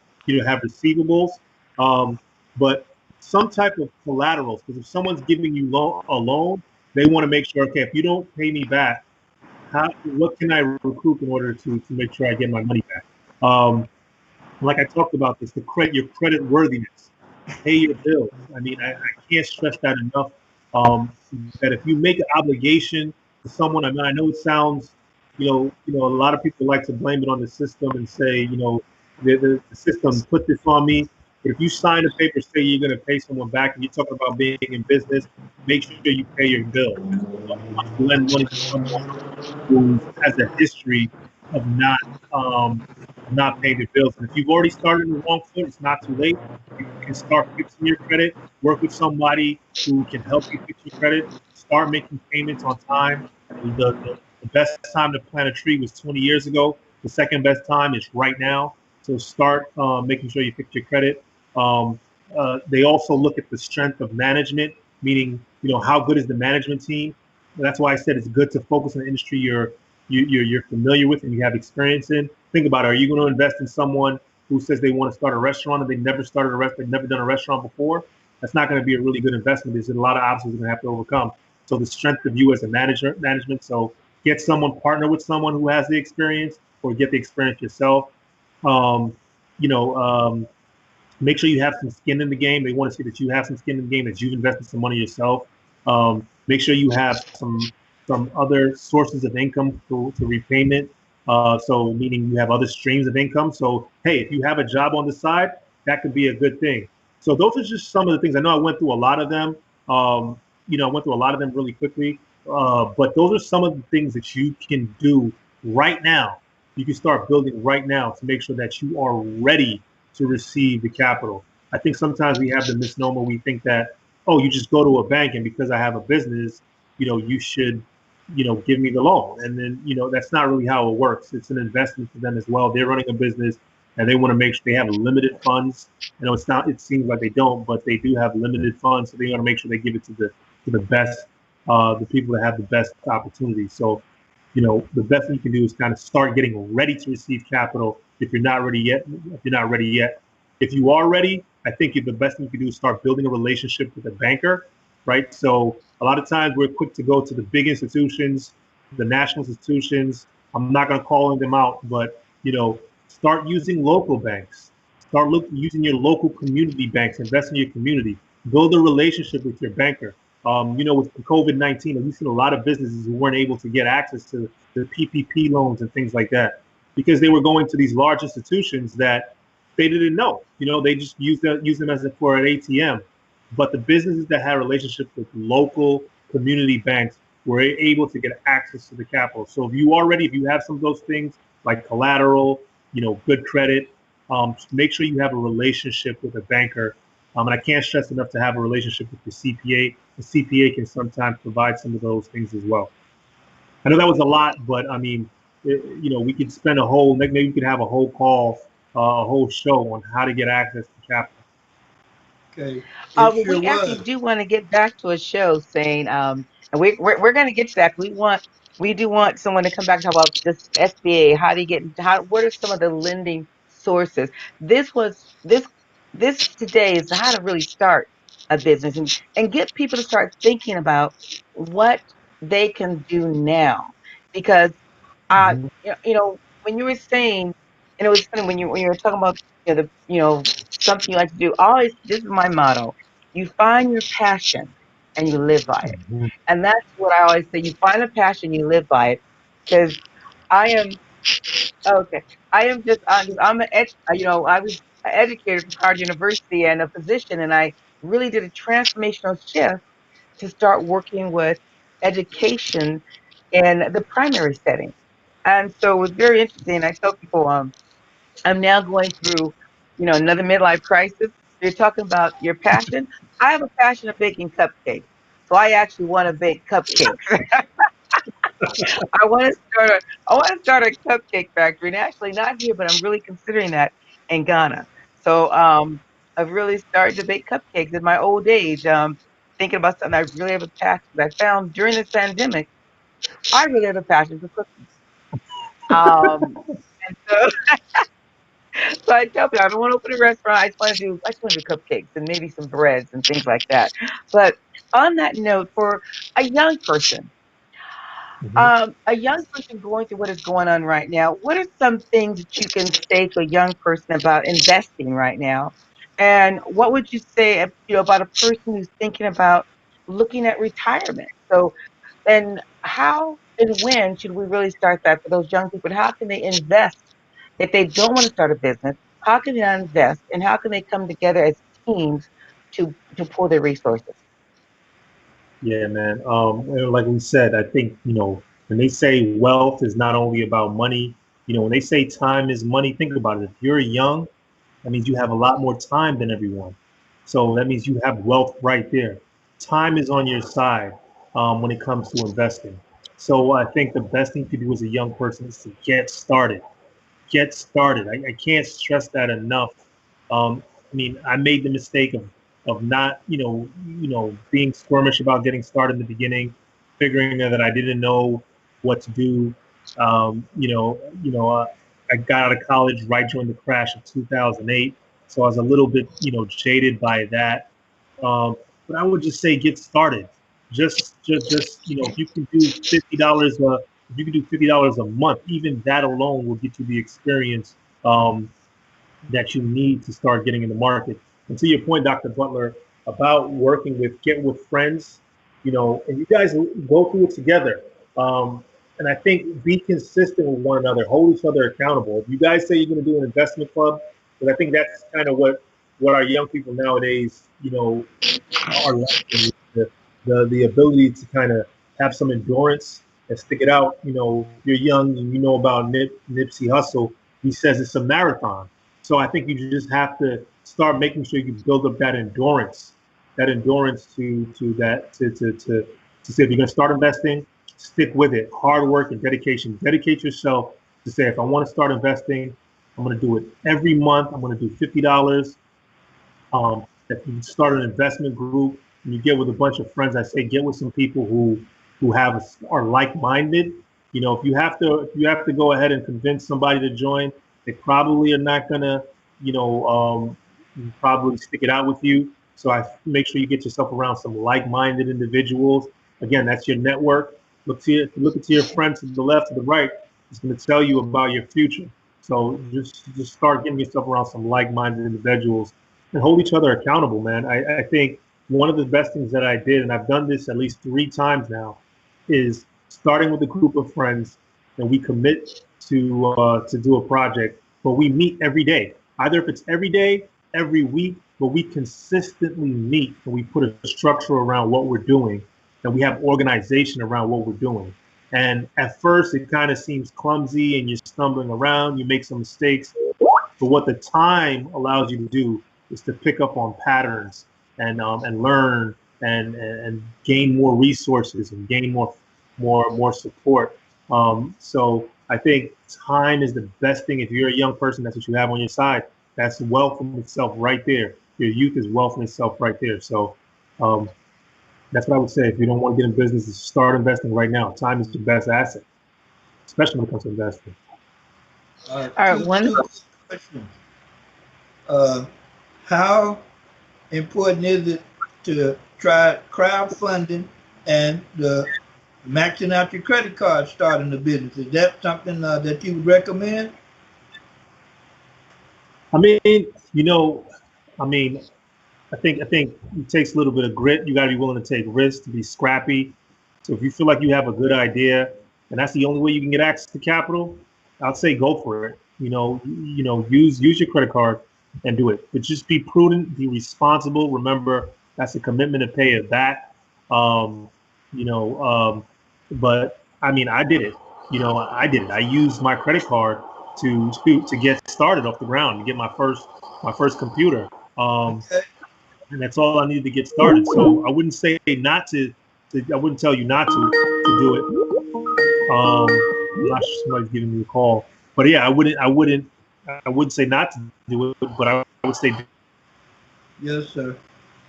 have receivables. But some type of collaterals, because if someone's giving you a loan, they want to make sure, okay, if you don't pay me back, what can I recoup in order to make sure I get my money back? Like I talked about this, your credit worthiness, pay your bills. I mean, I can't stress that enough. That if you make an obligation to someone, I mean, I know it sounds, a lot of people like to blame it on the system and say, the system put this on me. But if you sign a paper, say you're going to pay someone back, and you're talking about being in business, make sure you pay your bills. You lend money to someone who has a history of not paying their bills. And if you've already started in the wrong foot, it's not too late. You can start fixing your credit. Work with somebody who can help you fix your credit. Start making payments on time. The best time to plant a tree was 20 years ago. The second best time is right now. So start making sure you fix your credit. They also look at the strength of management, meaning how good is the management team. That's why I said it's good to focus on the industry you're familiar with and you have experience in. Think about it. Are you going to invest in someone who says they want to start a restaurant and they've never done a restaurant before? That's not going to be a really good investment. There's a lot of obstacles you're going to have to overcome. So the strength of you as a management. So get someone, partner with someone who has the experience, or get the experience yourself. Um, you know, make sure you have some skin in the game. They want to see that you have some skin in the game, that you've invested some money yourself. Make sure you have some other sources of income to repayment. So meaning you have other streams of income. So hey, if you have a job on the side, that could be a good thing. So those are just some of the things. I know I went through a lot of them. I went through a lot of them really quickly. But those are some of the things that you can do right now. You can start building right now to make sure that you are ready to receive the capital. I think sometimes we have the misnomer. We think that, oh, you just go to a bank and because I have a business, you should, give me the loan. And then, that's not really how it works. It's an investment for them as well. They're running a business and they want to make sure they have limited funds. It seems like they don't, but they do have limited funds. So they want to make sure they give it to the best, the people that have the best opportunities. So, the best thing you can do is kind of start getting ready to receive capital if you're not ready yet. If you are ready, I think the best thing you can do is start building a relationship with a banker, right? So a lot of times we're quick to go to the big institutions, the national institutions. I'm not going to call them out, but start using local banks. Start using your local community banks. Invest in your community. Build a relationship with your banker. With COVID-19, we've seen a lot of businesses who weren't able to get access to the PPP loans and things like that because they were going to these large institutions that they didn't know. They just use them for an ATM. But the businesses that had relationships with local community banks were able to get access to the capital. So if you have some of those things like collateral, good credit, make sure you have a relationship with a banker. And I can't stress enough to have a relationship with the CPA. The CPA can sometimes provide some of those things as well. I know that was a lot, but I mean, we could spend maybe we could have a whole call, a whole show on how to get access to capital. Okay, it Well, sure we actually was. do want to get back to a show, saying, and we're going to get to that. We do want someone to come back and talk about this SBA. How do you what are some of the lending sources? This was this today is how to really start a business and get people to start thinking about what they can do now, because Mhm. when you were saying, and it was funny when you were talking about something you like to do. Always, this is my motto: you find your passion and you live by it. Mhm. And that's what I always say: you find a passion, you live by it. Because I am okay. I am just I'm I was an educator from Howard University and a physician, and I really did a transformational shift to start working with education in the primary setting. And so it was very interesting. I tell people, I'm now going through, another midlife crisis. You're talking about your passion. I have a passion of baking cupcakes. So I actually want to bake cupcakes. I want to start a cupcake factory, and actually not here, but I'm really considering that in Ghana. So I've really started to bake cupcakes in my old age. Thinking about something I really have a passion. I found during this pandemic, I really have a passion for cooking. And so, so I tell people I don't want to open a restaurant. I just want to do cupcakes and maybe some breads and things like that. But on that note, for a young person, Mhm. a young person going through what is going on right now, what are some things that you can say to a young person about investing right now? And what would you say, about a person who's thinking about looking at retirement? So, and how and when should we really start that for those young people? How can they invest if they don't want to start a business? How can they invest, and how can they come together as teams to pull their resources? Yeah, man. Like we said, I think, when they say wealth is not only about money, when they say time is money, think about it. If you're young, that means you have a lot more time than everyone. So that means you have wealth right there. Time is on your side when it comes to investing. So I think the best thing to do as a young person is to get started. Get started. I can't stress that enough. I made the mistake of not, being squirmish about getting started in the beginning, figuring that I didn't know what to do. I got out of college right during the crash of 2008, so I was a little bit, jaded by that. But I would just say get started. Just if you can do $50 if you can do $50 a month, even that alone will get you the experience um, that you need to start getting in the market. And to your point, Dr. Butler, about get with friends, and you guys go through it together. And I think be consistent with one another, hold each other accountable. If you guys say you're going to do an investment club, because I think that's kind of what our young people nowadays, are lacking, the ability to kind of have some endurance and stick it out. If you're young and you know about Nipsey Hussle, he says it's a marathon. So I think you just have to start making sure you build up that endurance to say if you're going to start investing, stick with it. Hard work and dedication. Dedicate yourself to say if I want to start investing, I'm going to do it every month. I'm going to do $50. If you start an investment group and you get with a bunch of friends, I say get with some people who are like-minded. If you have to go ahead and convince somebody to join, they probably are not gonna, probably stick it out with you. So I make sure you get yourself around some like-minded individuals. Again, that's your network. Look to your friends to the left, to the right. It's going to tell you about your future. So just start getting yourself around some like-minded individuals and hold each other accountable, man. I think one of the best things that I did, and I've done this at least 3 times now, is starting with a group of friends and we commit to do a project, but we meet every day. Either if it's every day, every week, but we consistently meet and we put a structure around what we're doing and we have organization around what we're doing. And at first, it kind of seems clumsy and you're stumbling around, you make some mistakes. But what the time allows you to do is to pick up on patterns and learn and gain more resources and gain more support. So I think time is the best thing. If you're a young person, that's what you have on your side. That's wealth in itself right there. Your youth is wealth in itself right there. So that's what I would say. If you don't want to get in business, start investing right now. Time is your best asset, especially when it comes to investing. All right, Two questions. How important is it to try crowdfunding and maxing out your credit card starting the business? Is that something that you would recommend? I mean, I think it takes a little bit of grit. You got to be willing to take risks, to be scrappy. So if you feel like you have a good idea, and that's the only way you can get access to capital, I'd say go for it. Use your credit card and do it. But just be prudent, be responsible. Remember, that's a commitment to pay it back. But I mean, I did it. I did it. I used my credit card to get started off the ground, to get my first computer. Okay. And that's all I needed to get started. So I wouldn't say not to I wouldn't tell you not to do it. I'm not sure, somebody's giving me a call, but yeah, I wouldn't say not to do it, but I would say Yes, sir.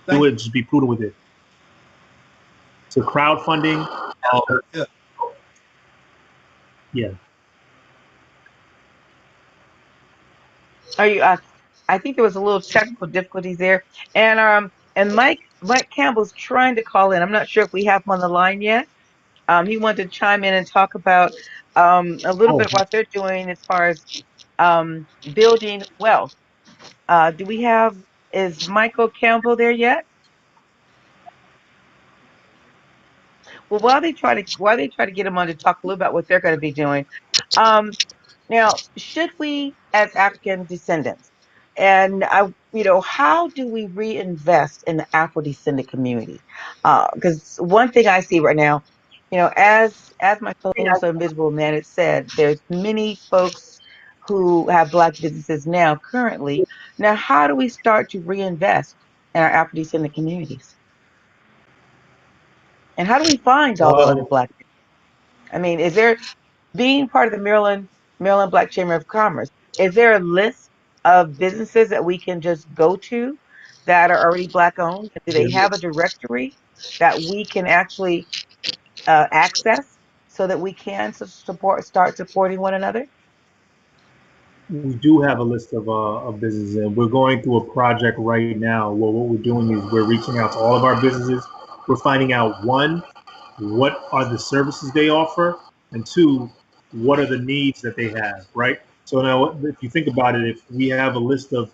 do it. Just be prudent with it. So crowdfunding, Yeah. yeah. Are you? I think there was a little technical difficulties there, and Mike Campbell's trying to call in. I'm not sure if we have him on the line yet. He wanted to chime in and talk about a little Oh, bit what they're doing as far as building wealth. Do we have? Is Michael Campbell there yet? Well, while they try to get him on to talk a little about what they're going to be doing, um, now should we, as African descendants, and how do we reinvest in the Afro descendant community? Because one thing I see right now, as my co-host on Invisible Man had said, there's many folks who have Black businesses now currently. Now, how do we start to reinvest in our Afro descendant communities? And how do we find all the other well, Black? I mean, is there being part of the Maryland Black Chamber of Commerce? Is there a list of businesses that we can just go to that are already Black owned? Do they have a directory that we can actually access so that we can start supporting one another? we do have a list of businesses, and we're going through a project right now. Well, what we're doing is we're reaching out to all of our businesses. We're finding out, one, what are the services they offer, and two, what are the needs that they have, right? So now, if you think about it, if we have a list of,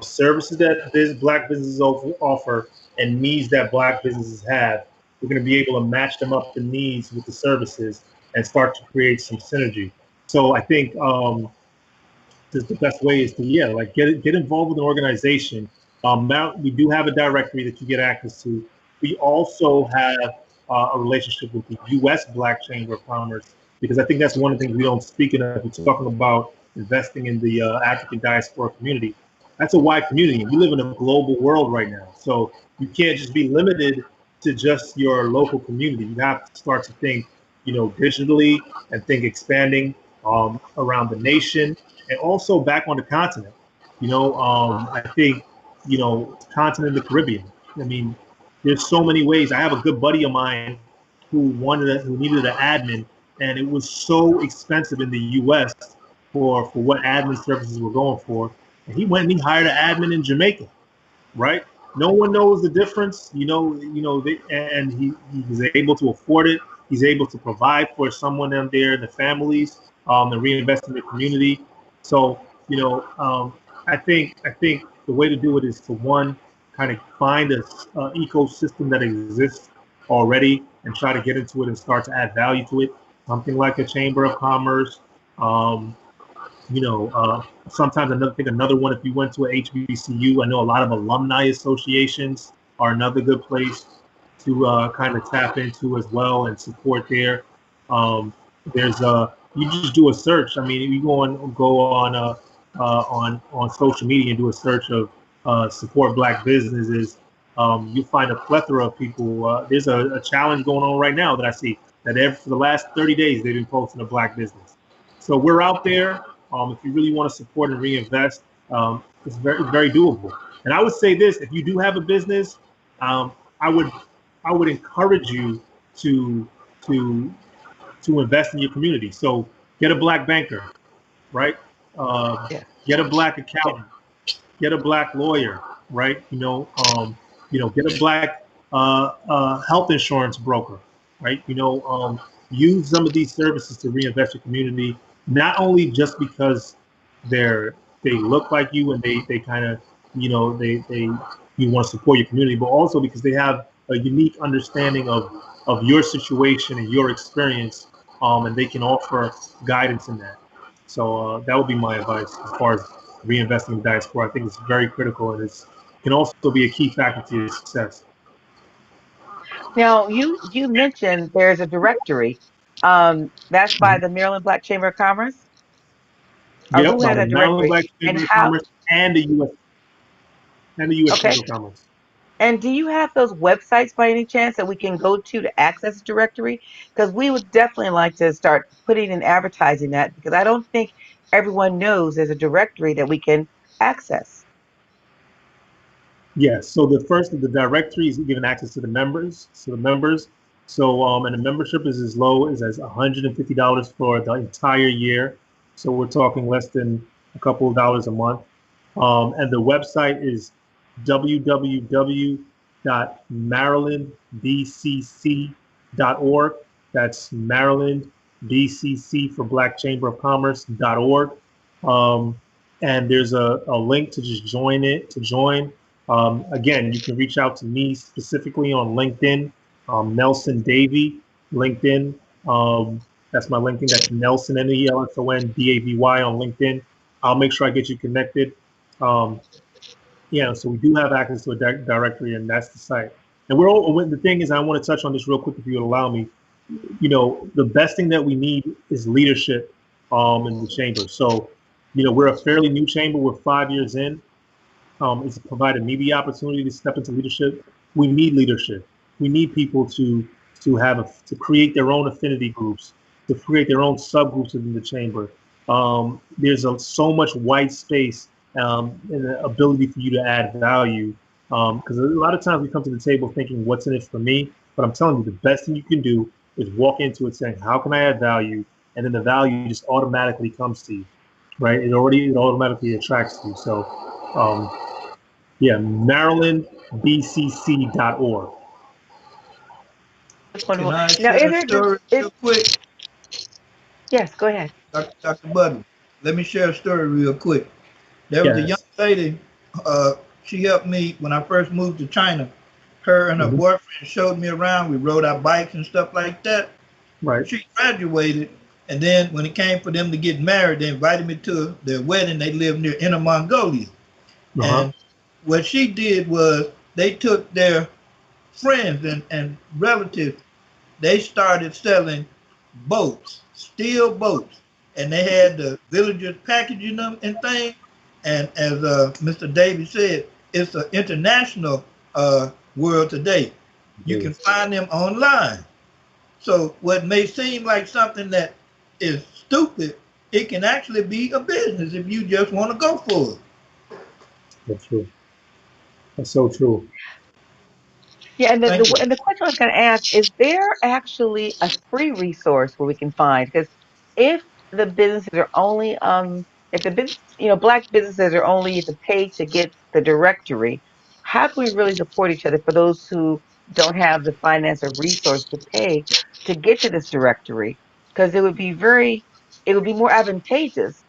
services that Black businesses offer and needs that Black businesses have, we're going to be able to match them up the needs with the services and start to create some synergy. So I think the best way is to like get involved with an organization. Now we do have a directory that you get access to. We also have a relationship with the U.S. Black Chamber of Commerce, because I think that's one of the things we don't speak enough. We're talking about investing in the African diaspora community. That's a wide community. We live in a global world right now, so you can't just be limited to just your local community. You have to start to think, digitally, and think expanding around the nation and also back on the continent. I think, continent of the Caribbean. I mean, there's so many ways. I have a good buddy of mine who needed an admin, and it was so expensive in the U.S. for what admin services were going for. And he went and he hired an admin in Jamaica, right? No one knows the difference, and he was able to afford it. He's able to provide for someone down there, the families, and reinvest in the community. So, I think the way to do it is to, one, kind of find a ecosystem that exists already and try to get into it and start to add value to it. Something like a chamber of commerce. Um, Sometimes another one, if you went to a HBCU, I know a lot of alumni associations are another good place to kind of tap into as well and support there. There's you just do a search. I mean, you go on social media and do a search of support Black businesses. You find a plethora of people. There's a challenge going on right now that I see that for the last 30 days they've been posting a Black business. So we're out there. If you really want to support and reinvest, it's very, very doable. And I would say this: if you do have a business, I would encourage you to to invest in your community. So get a Black banker, right? Yeah. Get a Black accountant, get a Black lawyer, right? Get a Black health insurance broker, right? Use some of these services to reinvest your community, not only just because they look like you and they kind of, they you want to support your community, but also because they have a unique understanding of your situation and your experience, and they can offer guidance in that. So that would be my advice as far as reinvesting in diaspora. I think it's very critical, and it can also be a key factor to your success. Now, you mentioned there's a directory. That's by the Maryland Black Chamber of Commerce, or Yep, who by has the that Maryland directory? Black And Chamber of how? Commerce and the U.S. Okay. Chamber of Commerce. And do you have those websites by any chance that we can go to access the directory? Because we would definitely like to start putting and advertising that, because I don't think everyone knows there's a directory that we can access. Yes. So the directory is giving access to the members. So and the membership is as low as $150 for the entire year. So we're talking less than a couple of dollars a month. And the website is www.marylandbcc.org. That's Maryland BCC for Black Chamber of Commerce.org. And there's a link to just join. Again, you can reach out to me specifically on LinkedIn, Nelson Davy, LinkedIn. That's my LinkedIn. That's Nelson, Nelson Davy on LinkedIn. I'll make sure I get you connected. Yeah, so we do have access to a directory, and that's the site. And the thing is, I want to touch on this real quick if you would allow me. The best thing that we need is leadership in the chamber. So, we're a fairly new chamber. We're 5 years in. It's provided me the opportunity to step into leadership. We need leadership. We need people to create their own affinity groups, to create their own subgroups within the chamber. There's so much white space and the ability for you to add value. Because a lot of times we come to the table thinking, what's in it for me? But I'm telling you, the best thing you can do is walk into it saying, how can I add value? And then the value just automatically comes to you, right? It automatically attracts you. So, yeah, MarylandBCC.org. That's Can wonderful. I Now, share a story real quick? Yes, go ahead. Dr. Butler, let me share a story real quick. There was a young Yes. lady, she helped me when I first moved to China. Her and her Mhm. boyfriend showed me around. We rode our bikes and stuff like that. Right. She graduated, and then when it came for them to get married, they invited me to their wedding. They lived near Inner Mongolia. Uh-huh. And what she did was they took their friends and relatives, they started selling boats, steel boats, and they had the villagers packaging them and things. And as Mr. Davis said, it's an international world today. You can find them online. So what may seem like something that is stupid, it can actually be a business if you just want to go for it. That's true. That's so true. Yeah, and Thank you. and the question I was going to ask, is there actually a free resource where we can find? Because if the businesses are only if the business, black businesses are only at the page to get the directory, how can we really support each other for those who don't have the finance or resource to pay to get to this directory? Because it would be more advantageous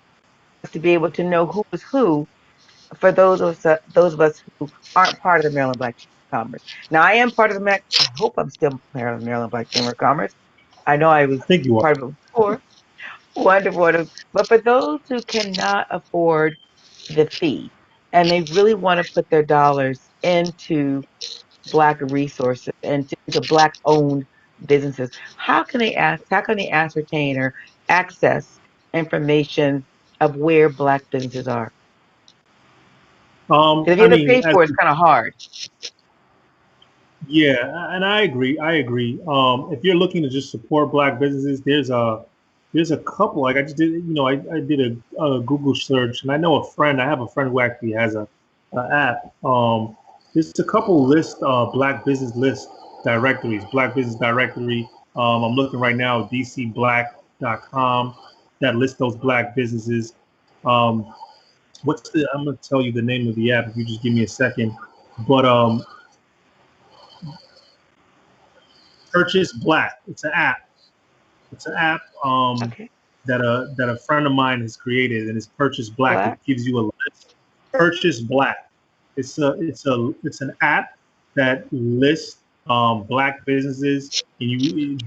to be able to know who is who for those of us who aren't part of the Maryland Black Chamber of Commerce. Now, I am part of I hope I'm still part of the Maryland Black Chamber of Commerce. I know I was I think you are. part of it before. Wonderful, wonderful. But for those who cannot afford the fee and they really want to put their dollars into Black resources and into Black owned businesses, how can they ascertain or access information of where Black businesses are? Because if you I have to mean, pay for it, it's kind of hard. yeah, and I agree. If you're looking to just support black businesses, there's a couple. Like I just did, I did a Google search, and I have a friend who actually has a app. There's a couple list black business list directories. Black business directory. I'm looking right now, dcblack.com, that lists those black businesses. Um, I'm gonna tell you the name of the app if you just give me a second. But Purchase Black. It's an app. It's an app Okay. that a friend of mine has created, and it's Purchase Black. It Black. gives you a list. Purchase Black. It's an app that lists black businesses, and it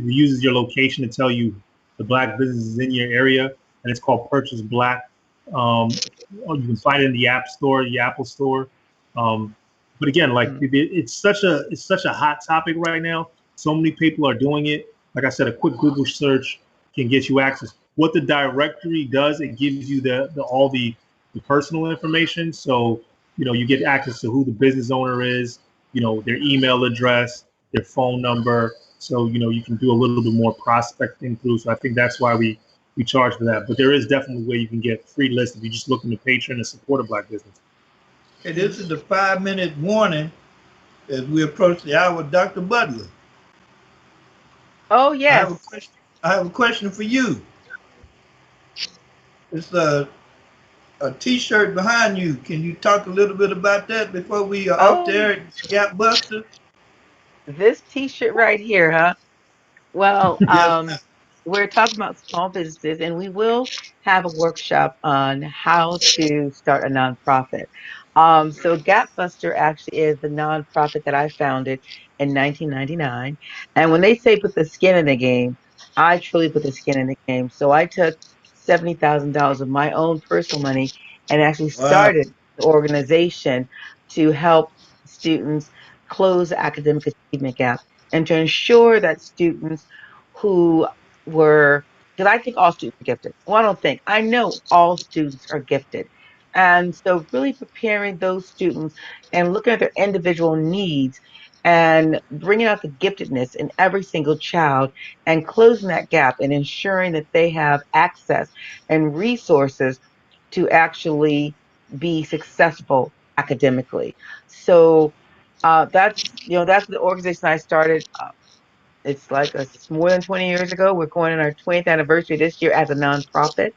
uses your location to tell you the black businesses in your area, and it's called Purchase Black. You can find it in the App Store, the Apple Store. Um, but again, like Mm. it's such a hot topic right now. So many people are doing it. like I said, a quick Google search can get you access. What the directory does, it gives you all the personal information. So, you get access to who the business owner is, their email address, their phone number. So, you can do a little bit more prospecting through. So I think that's why we charge for that. But there is definitely a way you can get free lists if you just look in the Patreon and support a Black business. Okay, this is the 5-minute warning as we approach the hour of Dr. Butler. Oh, yes. I have a question for you. It's a T-shirt behind you. Can you talk a little bit about that before we are out there at Gap Buster? This T-shirt right here, huh? Well, Yes. we're talking about small businesses, and we will have a workshop on how to start a nonprofit. So Gapbuster actually is the nonprofit that I founded in 1999. And when they say put the skin in the game, I truly put the skin in the game. So I took $70,000 of my own personal money and actually Wow. started the organization to help students close the academic achievement gap and to ensure that students who were, because I think all students are gifted. Well, I don't think, I know all students are gifted. And so, really preparing those students and looking at their individual needs and bringing out the giftedness in every single child and closing that gap and ensuring that they have access and resources to actually be successful academically. So, that's the organization I started. It's like more than 20 years ago. We're going on our 20th anniversary this year as a nonprofit.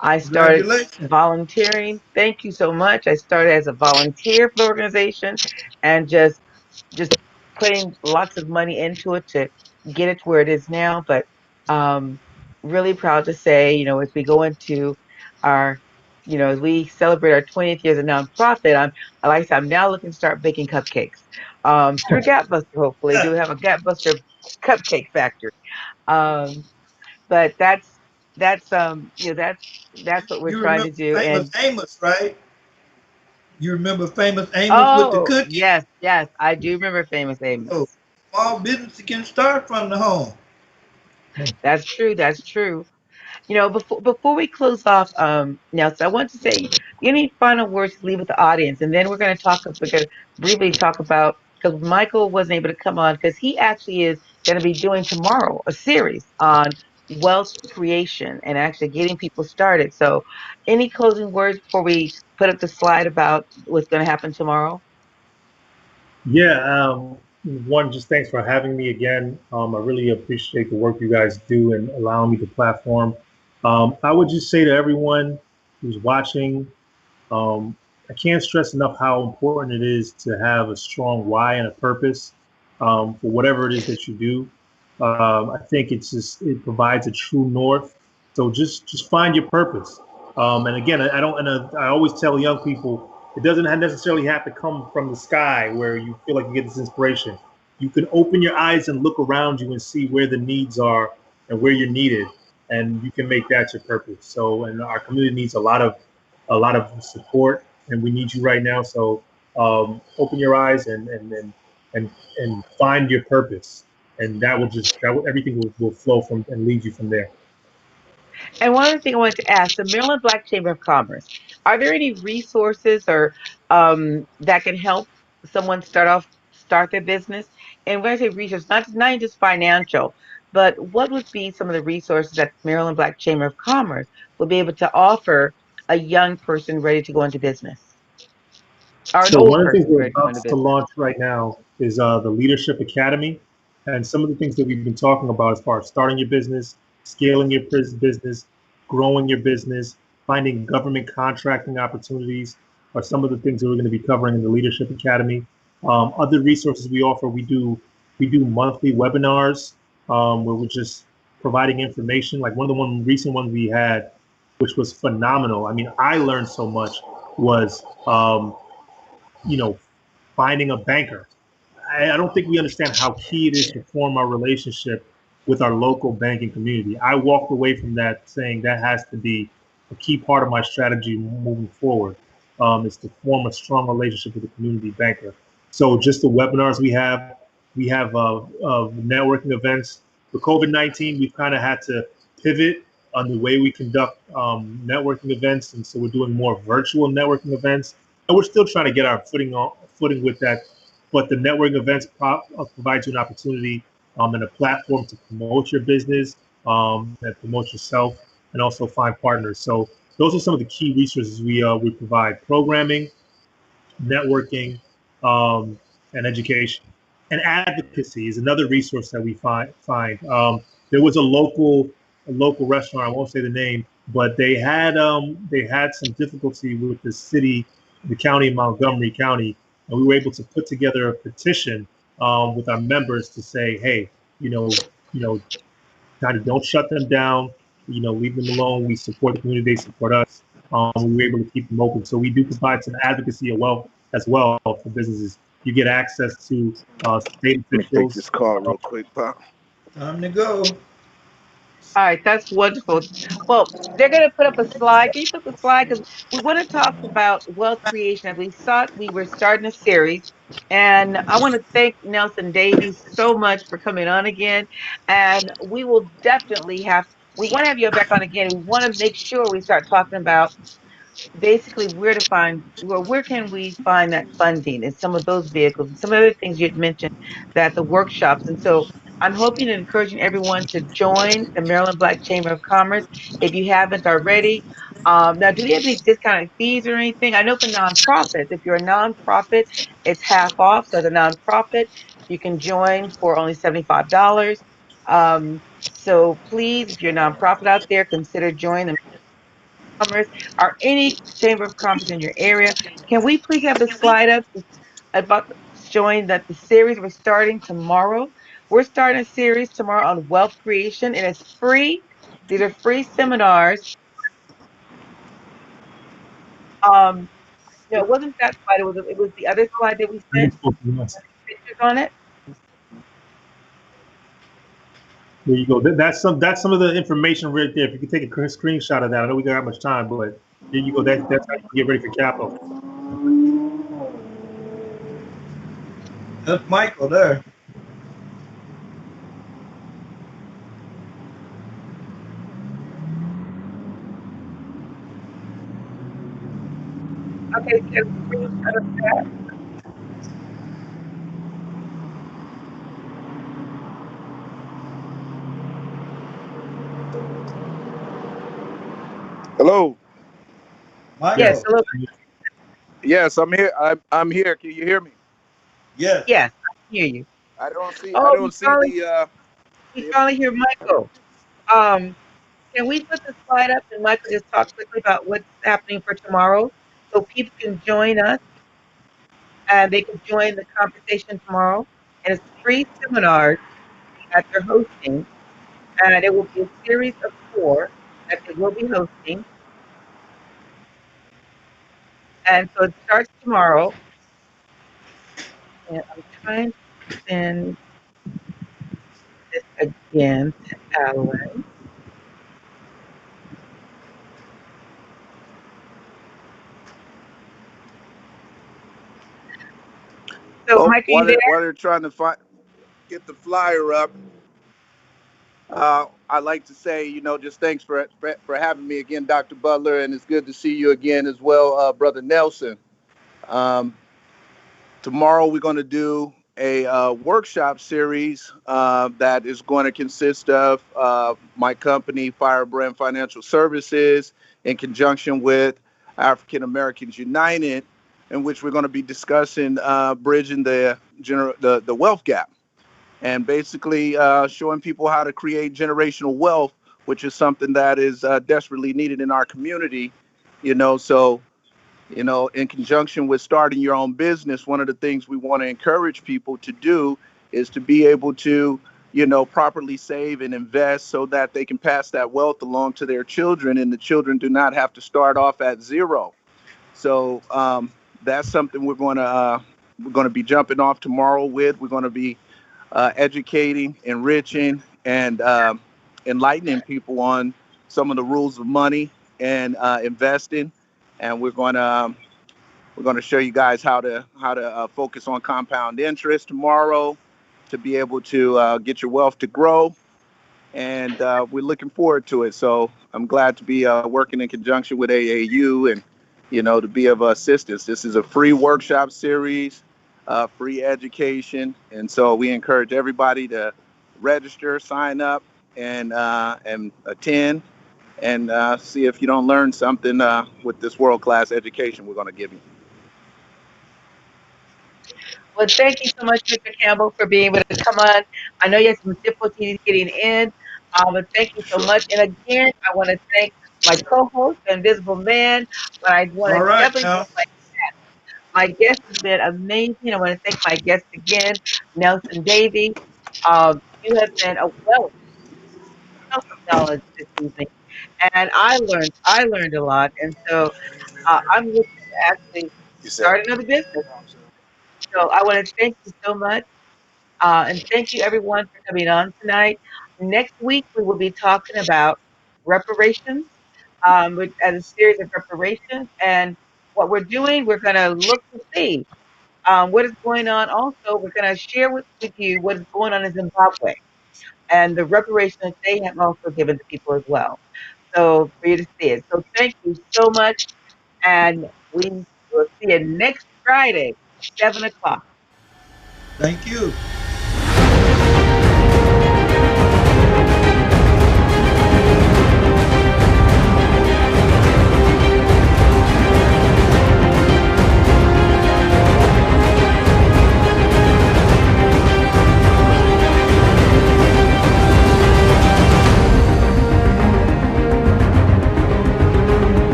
I started Congratulations. volunteering. Thank you so much. I started as a volunteer for the organization and just putting lots of money into it to get it to where it is now. But um, really proud to say, as we go into our, as we celebrate our 20th year as a nonprofit, like I said, I'm now looking to start baking cupcakes through Gapbuster. Hopefully, do have a Gapbuster cupcake factory. Um, but that's what we're You trying remember to do. famous And Amos, right? You remember famous Amos with the oh cookie? yes, I do remember Famous Oh, Amos. small business can start from the home. That's true. That's true. Before we close off, Nelson, I want to say any final words to leave with the audience, and then we're going to briefly talk about, because Michael wasn't able to come on because he actually is going to be doing tomorrow a series on wealth creation and actually getting people started. So, any closing words before we put up the slide about what's going to happen tomorrow? Yeah, one, just thanks for having me again. I really appreciate the work you guys do and allowing me the platform. I would just say to everyone who's watching, I can't stress enough how important it is to have a strong why and a purpose for whatever it is that you do. I think it provides a true north. So just find your purpose. And again, I always tell young people, it doesn't necessarily have to come from the sky where you feel like you get this inspiration. You can open your eyes and look around you and see where the needs are and where you're needed, and you can make that your purpose. So, and our community needs a lot of support, and we need you right now. So, open your eyes and find your purpose, and everything will flow from and lead you from there. And one other thing I wanted to ask, the Maryland Black Chamber of Commerce, are there any resources or that can help someone start their business? And when I say resources, not just financial, but what would be some of the resources that the Maryland Black Chamber of Commerce would be able to offer a young person ready to go into business, or an So old one of the things person we're ready to go about into to business? launch right now is the Leadership Academy, and some of the things that we've been talking about as far as starting your business, scaling your business, growing your business, finding government contracting opportunities, are some of the things that we're going to be covering in the Leadership Academy. Other resources we offer, we do monthly webinars where we're just providing information. Like one recent ones we had, which was phenomenal. I mean, I learned so much. Was you know, finding a banker. I don't think we understand how key it is to form our relationship with our local banking community. I walked away from that saying that has to be a key part of my strategy moving forward, is to form a strong relationship with a community banker. So just the webinars we have networking events with COVID-19, we've kind of had to pivot on the way we conduct networking events, and so we're doing more virtual networking events, and we're still trying to get our footing with that. But the networking events provide you an opportunity and a platform to promote your business, and promote yourself, and also find partners. So those are some of the key resources we provide: programming, networking, and education. And advocacy is another resource that we find. There was a local restaurant. I won't say the name, but they had some difficulty with the county of Montgomery County, and we were able to put together a petition with our members to say, hey, you know, kind of don't shut them down. Leave them alone. We support the community; they support us. We were able to keep them open. So we do provide some advocacy as well for businesses. You get access to state Let me take officials. this call real quick, Pop. Time to go. All right, that's wonderful. Well, they're going to put up a slide. Can you put the slide? Because we want to talk about wealth creation. We thought we were starting a series, and I want to thank Nelson Davies so much for coming on again. And we will definitely we want to have you back on again. We want to make sure we start talking about basically where can we find that funding and some of those vehicles and some other things you'd mentioned, that the workshops. And so I'm hoping and encouraging everyone to join the Maryland Black Chamber of Commerce if you haven't already. Now, do they have any discounted fees or anything? I know for nonprofits, if you're a nonprofit, it's half off. So as a nonprofit, you can join for only $75. So please, if you're a nonprofit out there, consider joining the Commerce or any Chamber of Commerce in your area. Can we please have the slide up about showing that the series we're starting tomorrow? We're starting a series tomorrow on wealth creation, and it's free. These are free seminars. No, it wasn't that slide. It was the other slide that we sent. Pictures on it. There you go. That's some of the information right there. If you could take a screenshot of that, I know we don't have much time, but there you go. That's how you get ready for capital. That's Michael there. Okay, so screenshot of that. Hello. Michael. Yes, hello. Yes, I'm here. I'm here. Can you hear me? Yes. Yes, I can hear you. I don't see. I Oh, don't see the. we finally hear Michael. Can we put the slide up and Michael just talk quickly about what's happening for tomorrow so people can join us and they can join the conversation tomorrow? And it's free seminars that they're hosting, and it will be a series of 4 that they will be hosting. And so it starts tomorrow. And I'm trying to send this again to Alan. So, Oh, Mike, are you there? while they're trying to get the flyer up, I'd like to say, just thanks for having me again, Dr. Butler, and it's good to see you again as well, Brother Nelson. Tomorrow we're going to do a workshop series that is going to consist of my company, Firebrand Financial Services, in conjunction with African Americans United, in which we're going to be discussing bridging the wealth gap, and basically showing people how to create generational wealth, which is something that is desperately needed in our community. So in conjunction with starting your own business, one of the things we want to encourage people to do is to be able to, properly save and invest so that they can pass that wealth along to their children, and the children do not have to start off at zero. So that's something we're going to be jumping off tomorrow with. We're going to be educating, enriching, and enlightening people on some of the rules of money and investing. And we're going to show you guys how to focus on compound interest tomorrow to be able to get your wealth to grow. and we're looking forward to it. So I'm glad to be working in conjunction with AAU and, to be of assistance. This is a free workshop series, free education, and so we encourage everybody to register, sign up, and attend, and see if you don't learn something with this world-class education we're going to give you. Well, thank you so much, Mr. Campbell, for being able to come on. I know you had some difficulties getting in, but thank you so much. And again, I want to thank my co-host, the Invisible Man. But I want All to right definitely now. thank my guest has been amazing. I want to thank my guest again, Nelson Davy. You have been a wealth of knowledge this evening, and I learned a lot. And so I'm looking to actually start another business. So I want to thank you so much. And thank you everyone for coming on tonight. Next week, we will be talking about reparations, as a series of reparations. And what we're doing, we're going to look to see what is going on. Also, we're going to share with you what is going on in Zimbabwe and the reparations that they have also given to people as well. So for you to see it. So thank you so much. And we will see you next Friday, 7 o'clock. Thank you.